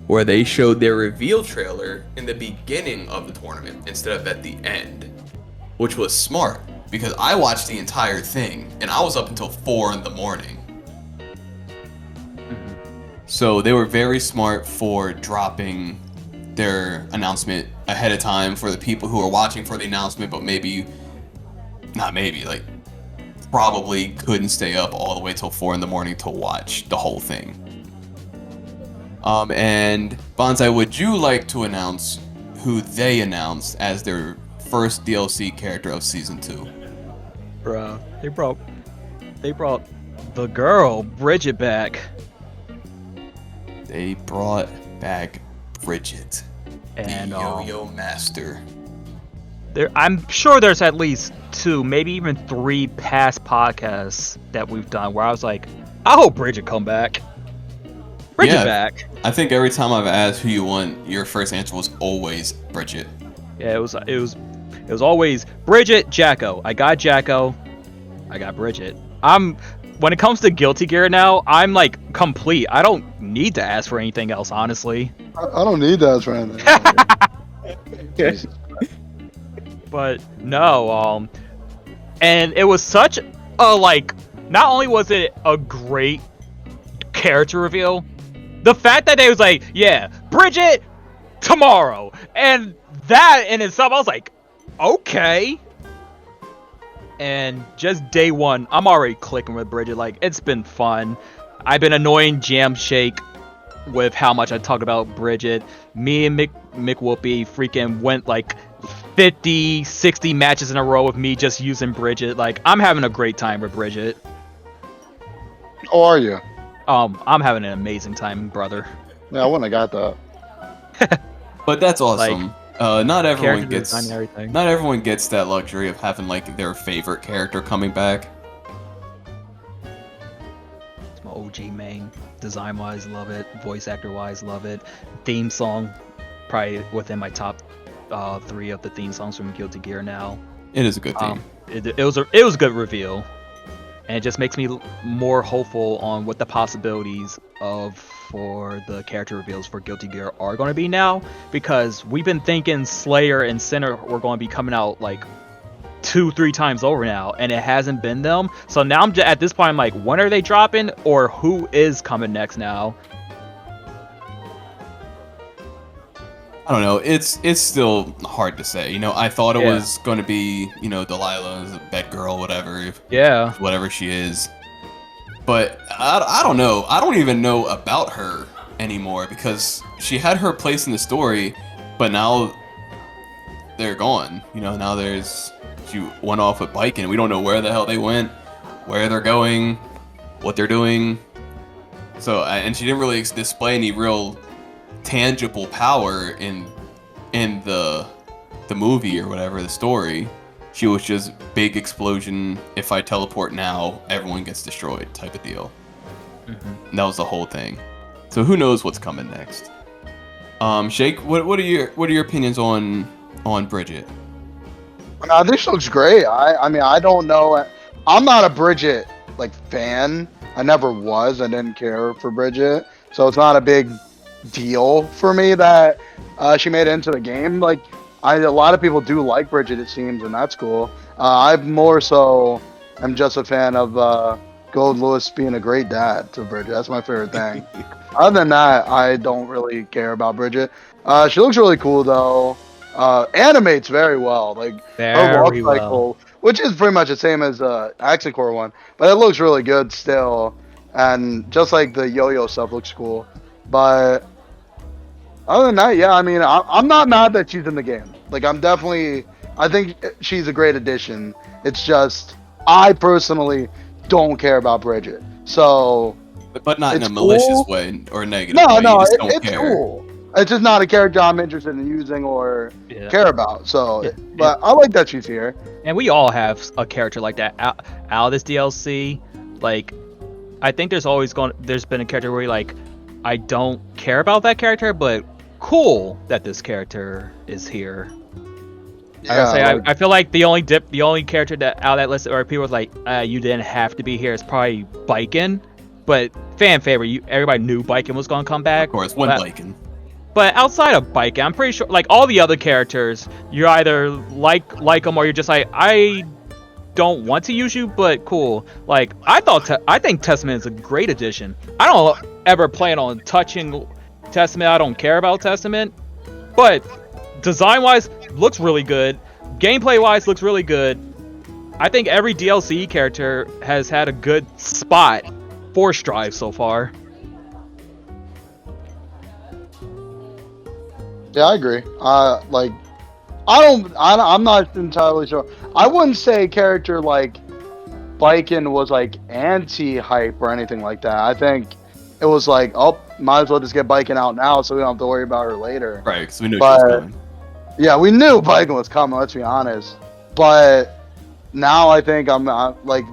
[SPEAKER 3] where they showed their reveal trailer in the beginning of the tournament instead of at the end, which was smart because I watched the entire thing and I was up until 4 a.m. So they were very smart for dropping their announcement ahead of time for the people who are watching for the announcement, but probably couldn't stay up all the way till 4 a.m. to watch the whole thing. And Banzai, would you like to announce who they announced as their first DLC character of Season 2?
[SPEAKER 4] Bruh, they brought the girl, Bridget, back.
[SPEAKER 3] They brought back Bridget,
[SPEAKER 4] and
[SPEAKER 3] the Yo-Yo Master.
[SPEAKER 4] I'm sure there's at least 2, maybe even 3 past podcasts that we've done where I was like, I hope Bridget come back. Bridget
[SPEAKER 3] Yeah.
[SPEAKER 4] back.
[SPEAKER 3] I think every time I've asked who you want, your first answer was always Bridget.
[SPEAKER 4] Yeah, it was always Bridget, Jacko. I got Jacko. I got Bridget. When it comes to Guilty Gear now, I'm like complete. I don't need to ask for anything else, honestly.
[SPEAKER 5] I don't need that for anything. Jesus.
[SPEAKER 4] But no, and it was such a like. Not only was it a great character reveal, the fact that they was like, yeah, Bridget tomorrow, and that in itself, I was like, okay. And just day one, I'm already clicking with Bridget. Like, it's been fun. I've been annoying Jam Shake with how much I talk about Bridget. Me and Mick Whoopi freaking went like 50, 60 matches in a row with me just using Bridget. Like, I'm having a great time with Bridget.
[SPEAKER 5] How are you?
[SPEAKER 4] I'm having an amazing time, brother.
[SPEAKER 5] Yeah, I wouldn't have got that.
[SPEAKER 3] But that's awesome. Not everyone
[SPEAKER 4] Character design
[SPEAKER 3] gets
[SPEAKER 4] and everything.
[SPEAKER 3] not everyone gets that luxury of having like their favorite character coming back.
[SPEAKER 4] It's my OG main. Design wise, love it. Voice actor wise, love it. Theme song, probably within my top 3 of the theme songs from Guilty Gear now.
[SPEAKER 3] It is a good thing.
[SPEAKER 4] It was a good reveal, and it just makes me more hopeful on what the possibilities for the character reveals for Guilty Gear are going to be now, because we've been thinking Slayer and Sinner were going to be coming out like 2-3 times over now, and it hasn't been them. So now I'm just, at this point I'm like, when are they dropping, or who is coming next now?
[SPEAKER 3] I don't know. It's still hard to say. You know, I thought it
[SPEAKER 4] Yeah.
[SPEAKER 3] was going to be, you know, Delilah, that girl,
[SPEAKER 4] Yeah.
[SPEAKER 3] whatever she is. But I don't know. I don't even know about her anymore, because she had her place in the story, but now they're gone. You know, now she went off with biking. We don't know where the hell they went, where they're going, what they're doing. So, and she didn't really display any real tangible power in the movie or whatever, the story. She was just big explosion. If I teleport now, everyone gets destroyed type of deal.
[SPEAKER 4] Mm-hmm.
[SPEAKER 3] And that was the whole thing. So who knows what's coming next? Shake, what are your opinions on Bridget?
[SPEAKER 5] This looks great. I mean, I don't know. I'm not a Bridget like fan. I never was. I didn't care for Bridget, so it's not a big deal for me that she made it into the game. Like, a lot of people do like Bridget, it seems, and that's cool. I'm more so am just a fan of Gold Lewis being a great dad to Bridget. That's my favorite thing. Other than that, I don't really care about Bridget. She looks really cool though. Animates very well. Like her walk
[SPEAKER 4] Very
[SPEAKER 5] cycle, which is pretty much the same as Axicore one, but it looks really good still. And just like the yo-yo stuff looks cool. But other than that, yeah, I mean, I'm not mad that she's in the game. Like, I think she's a great addition. It's just, I personally don't care about Bridget. So,
[SPEAKER 3] But not in a
[SPEAKER 5] It's
[SPEAKER 3] malicious
[SPEAKER 5] cool.
[SPEAKER 3] way or negative
[SPEAKER 5] no,
[SPEAKER 3] way.
[SPEAKER 5] no,
[SPEAKER 3] You just don't
[SPEAKER 5] it's
[SPEAKER 3] care.
[SPEAKER 5] cool. It's just not a character I'm interested in using or
[SPEAKER 4] Yeah.
[SPEAKER 5] care about. So,
[SPEAKER 4] Yeah.
[SPEAKER 5] but I like that she's here.
[SPEAKER 4] And we all have a character like that out of this DLC. Like, I think there's been a character where you're like, I don't care about that character, but cool that this character is here. I feel like the only character that out of that list where people was like, you didn't have to be here, is probably Biken. But fan favorite, everybody knew Biken was gonna come back.
[SPEAKER 3] Of course, one biking.
[SPEAKER 4] But outside of Biken, I'm pretty sure like all the other characters, you're either like them or you're just like, I don't want to use you, but cool. Like I think Testament is a great addition. I don't ever plan on touching Testament. I don't care about Testament, but design wise looks really good. Gameplay wise looks really good. I think every DLC character has had a good spot for Strive so far.
[SPEAKER 5] Yeah, I agree. I'm not entirely sure. I wouldn't say a character like Biken was like anti-hype or anything like that. I think it was like, oh, might as well just get Biken out now so we don't have to worry about her later.
[SPEAKER 3] Right, because we knew she
[SPEAKER 5] But-
[SPEAKER 3] was coming.
[SPEAKER 5] Yeah, we knew Viking was coming. Let's be honest. But now I think I'm like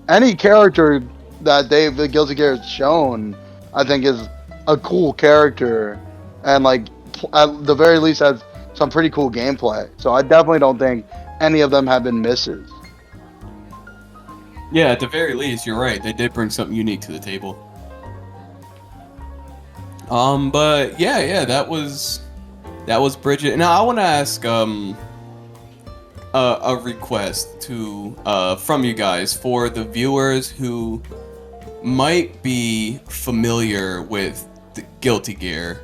[SPEAKER 5] any character that the Guilty Gear has shown, I think is a cool character, and like at the very least has some pretty cool gameplay. So I definitely don't think any of them have been misses.
[SPEAKER 3] Yeah, at the very least, you're right. They did bring something unique to the table. But yeah, that was Bridget. Now I want to ask a request to from you guys for the viewers who might be familiar with the Guilty Gear,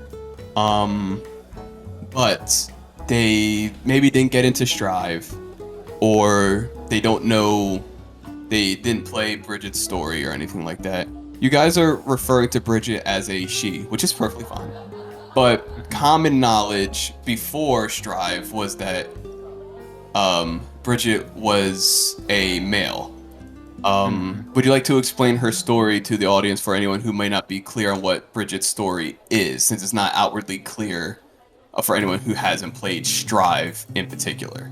[SPEAKER 3] but they maybe didn't get into Strive, or they don't know, they didn't play Bridget's story or anything like that. You guys are referring to Bridget as a she, which is perfectly fine. But common knowledge before Strive was that Bridget was a male. Would you like to explain her story to the audience for anyone who may not be clear on what Bridget's story is, since it's not outwardly clear for anyone who hasn't played Strive in particular?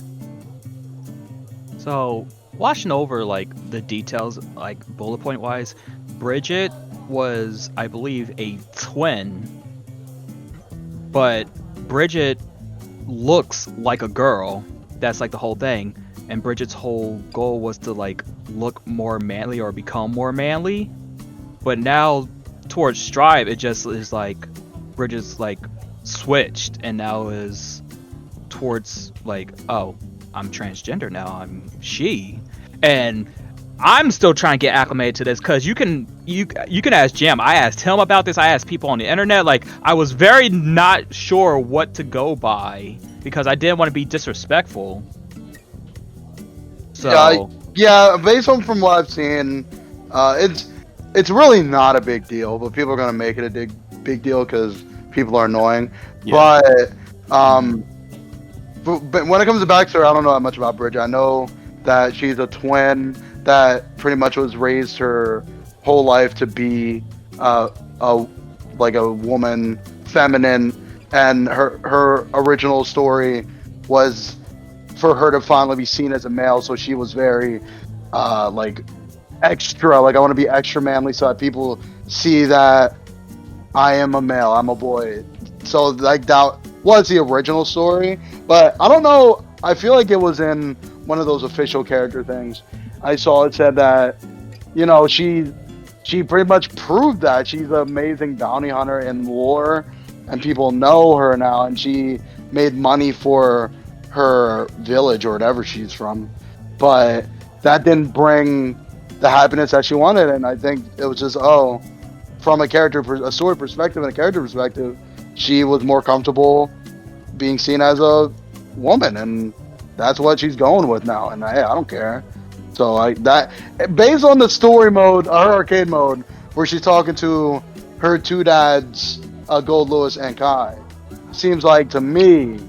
[SPEAKER 4] So, watching over like the details, like bullet point wise, Bridget was, I believe, a twin, but Bridget looks like a girl. That's like the whole thing. And Bridget's whole goal was to like look more manly or become more manly. But now towards Strive, it just is like Bridget's like switched and now is towards like, oh, I'm transgender now, I'm she. And I'm still trying to get acclimated to this, because you can ask Jam. I asked him about this. I asked people on the internet. Like, I was very not sure what to go by because I didn't want to be disrespectful. So
[SPEAKER 5] yeah, based on from what I've seen, it's really not a big deal, but people are gonna make it a big deal because people are annoying.
[SPEAKER 3] Yeah.
[SPEAKER 5] But when it comes to backstory, I don't know that much about Bridget. I know that she's a twin that pretty much was raised her whole life to be like a woman, feminine, and her original story was for her to finally be seen as a male. So she was very like extra, like I want to be extra manly so that people see that I am a male, I'm a boy. So like that was the original story, but I don't know, I feel like it was in one of those official character things. I saw it said that, you know, she pretty much proved that she's an amazing bounty hunter in lore, and people know her now, and she made money for her village or whatever she's from, but that didn't bring the happiness that she wanted. And I think it was just, from a story perspective and a character perspective, she was more comfortable being seen as a woman, and that's what she's going with now. And hey, I don't care. So that based on the story mode, her arcade mode, where she's talking to her two dads, Gold, Lewis, and Kai, seems like to me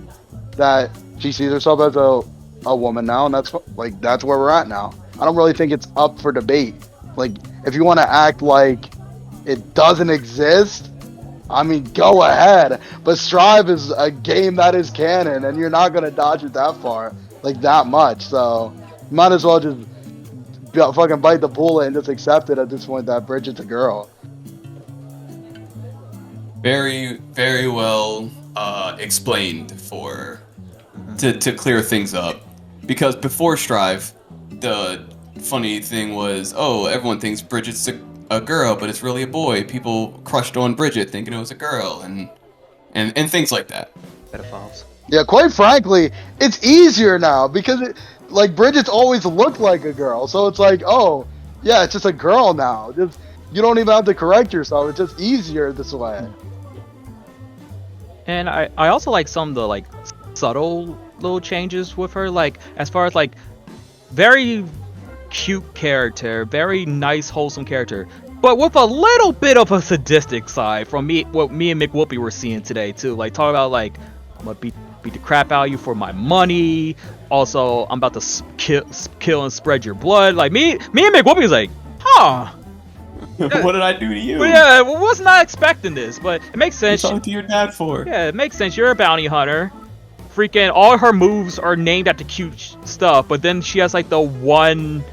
[SPEAKER 5] that she sees herself as a woman now, and that's where we're at now. I don't really think it's up for debate. Like, if you want to act like it doesn't exist, I mean, go ahead. But Strive is a game that is canon, and you're not gonna dodge it that far, like that much. So, might as well just fucking bite the bullet and just accept it at this point that Bridget's a girl.
[SPEAKER 3] Very, very well explained to clear things up. Because before Strive, the funny thing was, everyone thinks Bridget's a girl, but it's really a boy. People crushed on Bridget thinking it was a girl, and things like that.
[SPEAKER 4] pedophiles.
[SPEAKER 5] Yeah, quite frankly, it's easier now because Bridget's always looked like a girl, so it's like, it's just a girl now. You don't even have to correct yourself. It's just easier this way.
[SPEAKER 4] And I also like some of the like subtle little changes with her, like as far as like very cute character, very nice wholesome character, but with a little bit of a sadistic side from what me and McWhoopi were seeing today too. Like talking about like, I'm gonna beat the crap out of you for my money. Also, I'm about to kill and spread your blood. Like me and McWhoopi was like, huh.
[SPEAKER 3] What did I do to you?
[SPEAKER 4] But yeah, I was not expecting this, but it makes sense.
[SPEAKER 3] What are you talking to your dad for?
[SPEAKER 4] Yeah, it makes sense. You're a bounty hunter. freaking all her moves are named after cute stuff, but then she has like the one.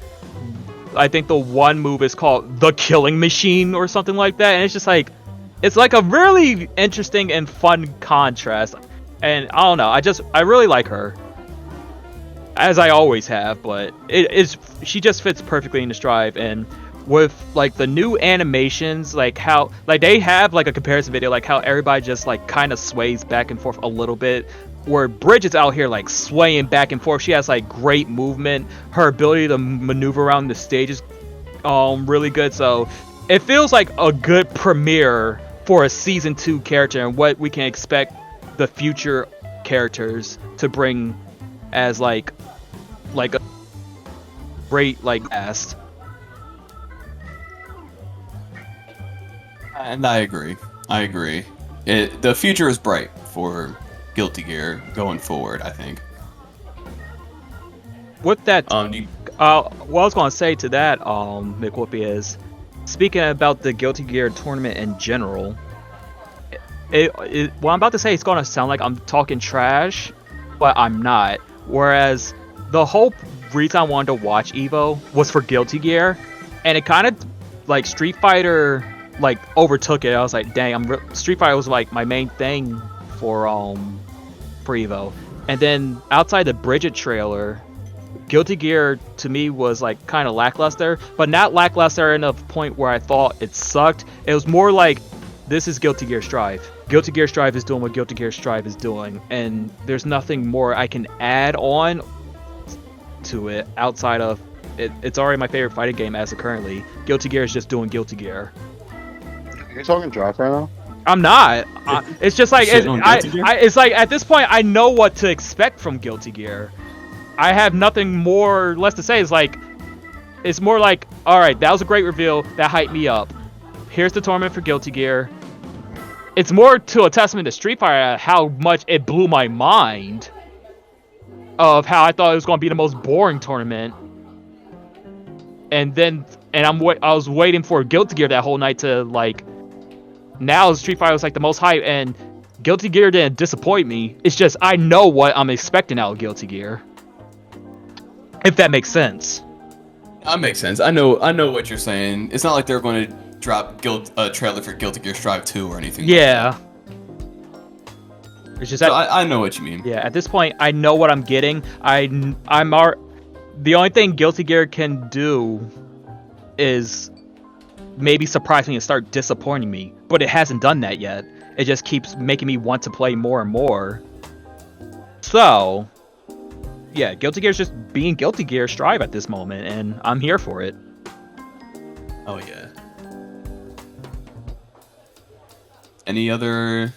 [SPEAKER 4] I think the one move is called the Killing Machine or something like that, and it's just like, it's like a really interesting and fun contrast. And I don't know, I really like her, as I always have, but she just fits perfectly into Strive. And with like the new animations, like how like they have like a comparison video, like how everybody just like kind of sways back and forth a little bit, where Bridget's out here like swaying back and forth. She has like great movement. Her ability to maneuver around the stage is really good. So it feels like a good premiere for a season 2 character, and what we can expect the future characters to bring as like a great like cast.
[SPEAKER 3] And I agree. The future is bright for Guilty Gear going forward, I think.
[SPEAKER 4] With that,
[SPEAKER 3] Do
[SPEAKER 4] what I was going to say to that, McWhoopie, is speaking about the Guilty Gear tournament in general. What I'm about to say is going to sound like I'm talking trash, but I'm not. Whereas the whole reason I wanted to watch Evo was for Guilty Gear, and it kind of like Street Fighter like overtook it. I was like, dang, Street Fighter was like my main thing for Evo. And then outside the Bridget trailer, Guilty Gear to me was like kind of lackluster, but not lackluster enough point where I thought it sucked. It was more like, this is Guilty Gear Strive. Guilty Gear Strive is doing what Guilty Gear Strive is doing, and there's nothing more I can add on to it outside of it's already my favorite fighting game as of currently. Guilty Gear is just doing Guilty Gear.
[SPEAKER 5] Are you talking draft right now?
[SPEAKER 4] I'm not. It's just like it's like at this point I know what to expect from Guilty Gear. I have nothing more less to say. It's more like, all right, that was a great reveal. That hyped me up. Here's the tournament for Guilty Gear. It's more to a testament to Street Fighter how much it blew my mind of how I thought it was going to be the most boring tournament. I was waiting for Guilty Gear that whole night to like. Now Street Fighter was like the most hype, and Guilty Gear didn't disappoint me. It's just I know what I'm expecting out of Guilty Gear. If that makes sense.
[SPEAKER 3] That makes sense. I know what you're saying. It's not like they're going to drop a trailer for Guilty Gear Strive 2 or anything.
[SPEAKER 4] Yeah. It's just
[SPEAKER 3] so I know what you mean.
[SPEAKER 4] Yeah, at this point I know what I'm getting. The only thing Guilty Gear can do is maybe surprise me and start disappointing me, but it hasn't done that yet. It just keeps making me want to play more and more. So, yeah, Guilty Gear's just being Guilty Gear Strive at this moment, and I'm here for it.
[SPEAKER 3] Oh yeah. Any other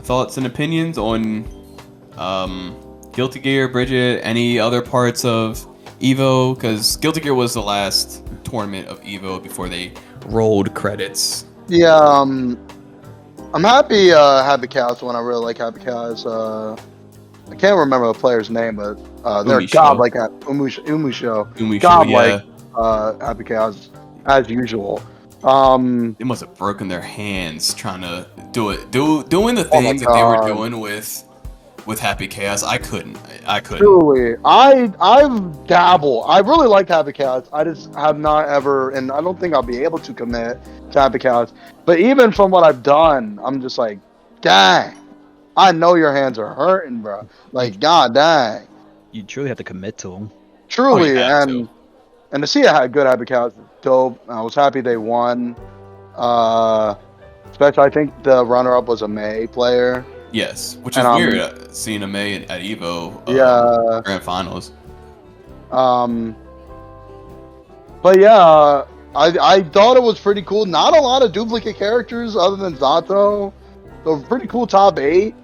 [SPEAKER 3] thoughts and opinions on Guilty Gear, Bridget? Any other parts of Evo? Because Guilty Gear was the last tournament of Evo before they rolled credits.
[SPEAKER 5] Yeah, I'm happy Happy Cows one. I really like Happy Cows. I can't remember the player's name, but they're godlike at Umusho. Godlike Happy Cows as usual.
[SPEAKER 3] They must have broken their hands trying to doing the things that they were doing with Happy Chaos. I couldn't.
[SPEAKER 5] Truly, I've dabbled. I really like Happy Chaos. I just have not ever, and I don't think I'll be able to commit to Happy Chaos. But even from what I've done, I'm just like, dang. I know your hands are hurting, bro. Like, god dang.
[SPEAKER 4] You truly have to commit to them.
[SPEAKER 5] Truly, and to see how good Happy Chaos is dope. I was happy they won. Especially, I think the runner-up was a May player.
[SPEAKER 3] Yes, which is weird seeing a May at Evo Grand Finals.
[SPEAKER 5] But yeah, I thought it was pretty cool. Not a lot of duplicate characters other than Zato. So pretty cool top 8.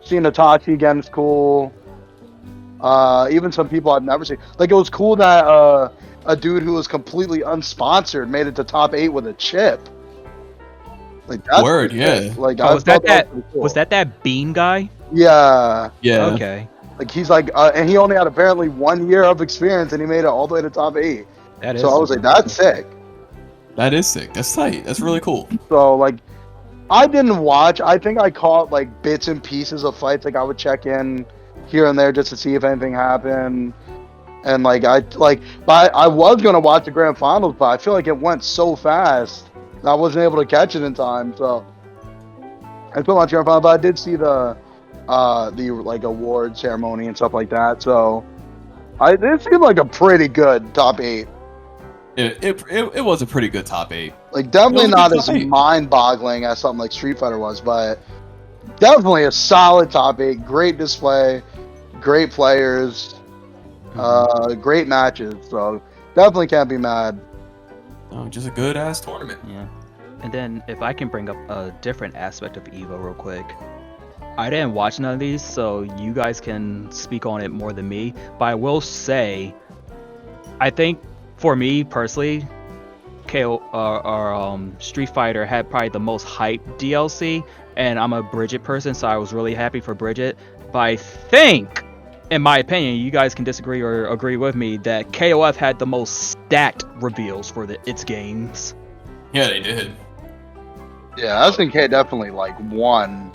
[SPEAKER 5] Seeing Itachi again is cool. Even some people I've never seen. Like, it was cool that a dude who was completely unsponsored made it to top 8 with a chip. Like, that's
[SPEAKER 3] word, yeah.
[SPEAKER 5] Like,
[SPEAKER 4] was that Bean guy?
[SPEAKER 5] Yeah.
[SPEAKER 3] Yeah.
[SPEAKER 4] Okay.
[SPEAKER 5] Like, he's like, and he only had apparently 1 year of experience, and he made it all the way to top 8. So I was like, that's sick.
[SPEAKER 3] That is sick. That's tight. That's really cool.
[SPEAKER 5] So, like, I didn't watch. I think I caught like bits and pieces of fights. Like I would check in here and there just to see if anything happened. And but I was gonna watch the grand finals, but I feel like it went so fast that I wasn't able to catch it in time. So I couldn't watch the grand final, but I did see the like award ceremony and stuff like that. So it seemed like a pretty good top 8.
[SPEAKER 3] It was a pretty good top 8.
[SPEAKER 5] Like definitely
[SPEAKER 3] It was a
[SPEAKER 5] not
[SPEAKER 3] good
[SPEAKER 5] as
[SPEAKER 3] top 8.
[SPEAKER 5] mind-boggling as something like Street Fighter was, but definitely a solid top 8. Great display, great players, great matches. So definitely can't be mad.
[SPEAKER 3] Oh, just a good ass tournament.
[SPEAKER 4] Yeah. And then if I can bring up a different aspect of Evo real quick. I didn't watch none of these, so you guys can speak on it more than me. But I will say, I think for me personally, Street Fighter had probably the most hype DLC, and I'm a Bridget person, so I was really happy for Bridget. But I think, in my opinion, you guys can disagree or agree with me that KOF had the most stacked reveals for its games.
[SPEAKER 3] Yeah, they did.
[SPEAKER 5] Yeah, SNK definitely like won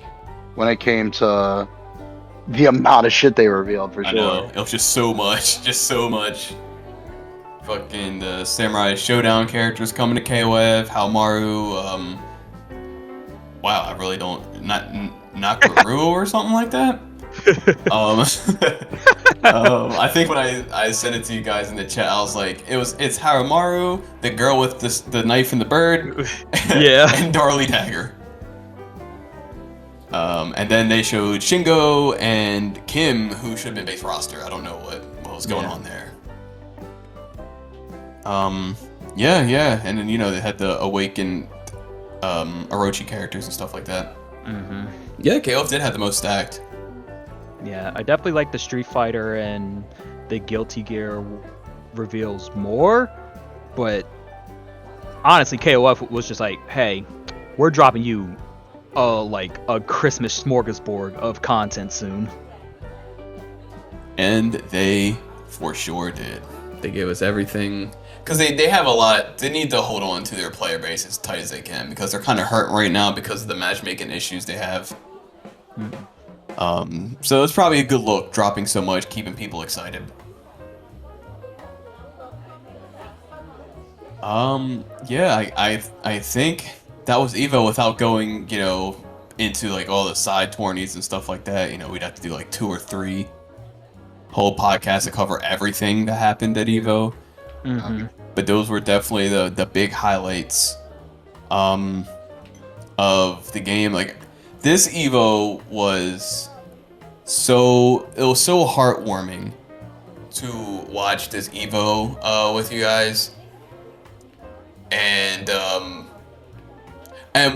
[SPEAKER 5] when it came to the amount of shit they revealed for
[SPEAKER 3] I
[SPEAKER 5] sure.
[SPEAKER 3] know. It was just so much. Fucking the Samurai Showdown characters coming to KOF, Haomaru, wow, I really don't, not Nakaru or something like that. I think when I sent it to you guys in the chat, I was like, it's Haomaru, the girl with the knife and the bird,
[SPEAKER 4] Yeah.
[SPEAKER 3] and Darlie Dagger. And then they showed Shingo and Kim, who should have been base roster. I don't know what was going on there. Yeah, and then they had the awakened Orochi characters and stuff like that.
[SPEAKER 4] Mm-hmm.
[SPEAKER 3] Yeah, KOF did have the most stacked.
[SPEAKER 4] Yeah, I definitely like the Street Fighter and the Guilty Gear reveals more, but honestly, KOF was just like, hey, we're dropping you like a Christmas smorgasbord of content soon.
[SPEAKER 3] And they for sure did. They gave us everything. Because they have a lot. They need to hold on to their player base as tight as they can, because they're kind of hurt right now because of the matchmaking issues they have. So it's probably a good look, dropping so much, keeping people excited. Yeah, I think that was Evo without going, into like all the side tourneys and stuff like that. We'd have to do like 2 or 3 whole podcasts to cover everything that happened at Evo.
[SPEAKER 4] Mm-hmm.
[SPEAKER 3] But those were definitely the big highlights of the game. Like, this Evo was so heartwarming to watch this Evo with you guys. And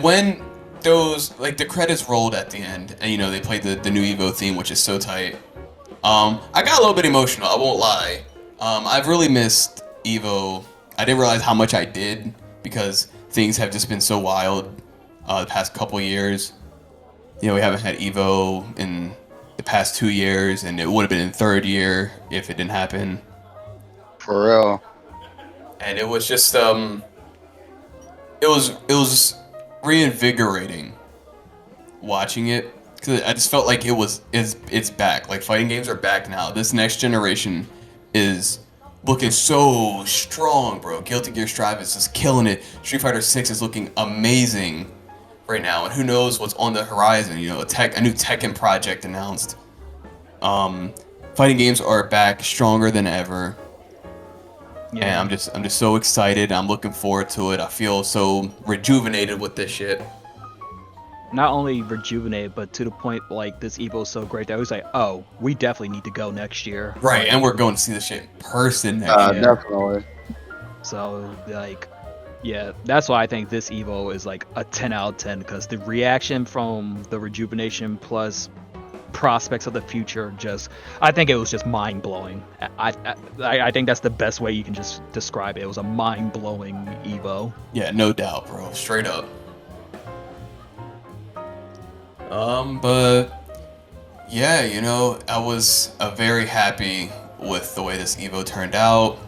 [SPEAKER 3] when those, like, the credits rolled at the end, and they played the new Evo theme, which is so tight. I got a little bit emotional, I won't lie. I've really missed Evo. I didn't realize how much I did, because things have just been so wild the past couple years. We haven't had Evo in the past 2 years, and it would have been in 3rd year if it didn't happen.
[SPEAKER 5] For real.
[SPEAKER 3] And it was just it was reinvigorating watching it, because I just felt like it's back. Like, fighting games are back now. This next generation is looking so strong, bro. Guilty Gear Strive is just killing it. Street Fighter 6 is looking amazing right now, and who knows what's on the horizon. A new Tekken project announced. Fighting games are back stronger than ever. Yeah. And I'm just so excited. I'm looking forward to it. I feel so rejuvenated with this shit.
[SPEAKER 4] Not only rejuvenated, but to the point, like, this Evo is so great that I was like, oh, we definitely need to go next year.
[SPEAKER 3] Right, and we're going to see this shit in person next year.
[SPEAKER 5] Definitely.
[SPEAKER 4] So, like, yeah, that's why I think this Evo is like a 10 out of 10, because the reaction from the rejuvenation plus prospects of the future, I think it was just mind-blowing. I think that's the best way you can just describe it. It was a mind-blowing Evo.
[SPEAKER 3] Yeah, no doubt, bro. Straight up. But yeah, I was very happy with the way this Evo turned out.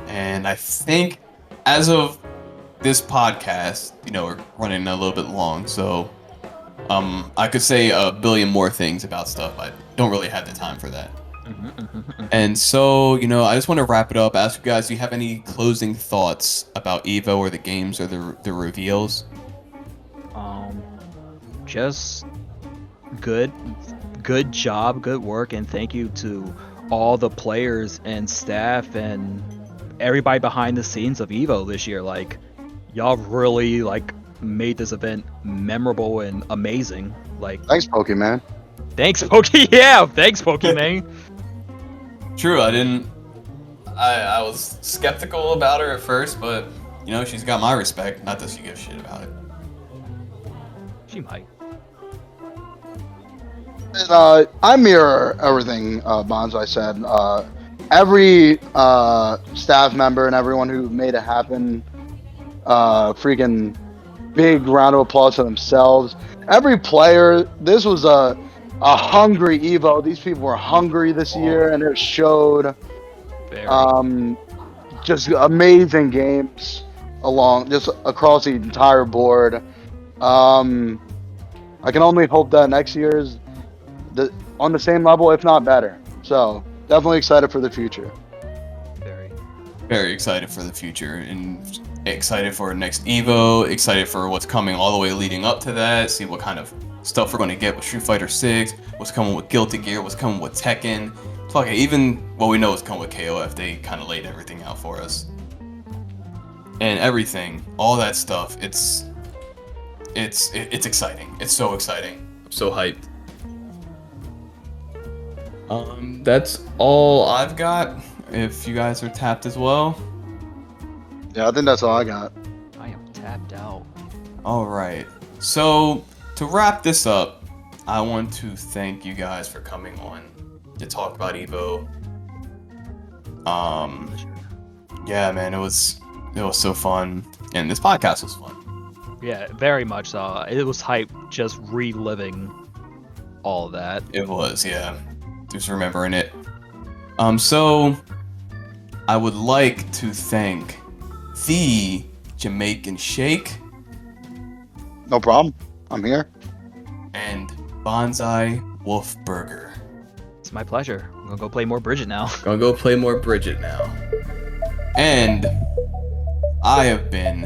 [SPEAKER 3] And I think as of this podcast, we're running a little bit long, so I could say a billion more things about stuff, but I don't really have the time for that. And so, I just want to wrap it up. Ask you guys, do you have any closing thoughts about Evo or the games or the reveals?
[SPEAKER 4] Just good job, good work, and thank you to all the players and staff and everybody behind the scenes of Evo this year. Like, y'all really made this event memorable and amazing. Like,
[SPEAKER 5] Thanks, Pokemon.
[SPEAKER 4] thanks, Pokey. Yeah, thanks, Pokemon.
[SPEAKER 3] True, I was skeptical about her at first, but she's got my respect. Not that she gives a shit about it.
[SPEAKER 4] She might.
[SPEAKER 5] I mirror everything Banzai said. Every staff member and everyone who made it happen, freaking big round of applause to themselves. Every player, this was a hungry Evo. These people were hungry this year, and it showed.
[SPEAKER 4] Very.
[SPEAKER 5] Just amazing games just across the entire board. I can only hope that next year's on the same level, if not better. So definitely excited for the future.
[SPEAKER 4] Very.
[SPEAKER 3] Very excited for the future and excited for next Evo. Excited for what's coming all the way leading up to that. See what kind of stuff we're going to get with Street Fighter 6. What's coming with Guilty Gear. What's coming with Tekken. Fuck it, even what we know is coming with KOF. They kind of laid everything out for us. And everything, all that stuff. It's exciting. It's so exciting. I'm so hyped. That's all I've got. If you guys are tapped as well.
[SPEAKER 5] Yeah, I think that's all I got.
[SPEAKER 4] I am tapped out.
[SPEAKER 3] All right. So to wrap this up, I want to thank you guys for coming on to talk about Evo. Yeah, man, it was so fun, and this podcast was fun.
[SPEAKER 4] Yeah, very much so. It was hype just reliving all of that.
[SPEAKER 3] It was, yeah. Just remembering it. So I would like to thank the Jamaican Shake
[SPEAKER 5] No problem. I'm here.
[SPEAKER 3] and Banzai Wolf Burger.
[SPEAKER 4] It's my pleasure. I'm gonna go play more Bridget now.
[SPEAKER 3] Gonna go play more Bridget now. And I have been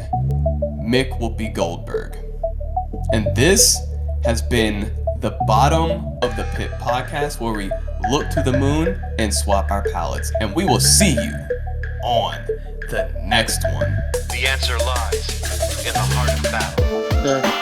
[SPEAKER 3] Mick Whoopi Goldberg. And this has been the Bottom of the Pit podcast, where we look to the moon and swap our palettes. And we will see you on the next one.
[SPEAKER 2] The answer lies in the heart of battle.
[SPEAKER 5] Yeah.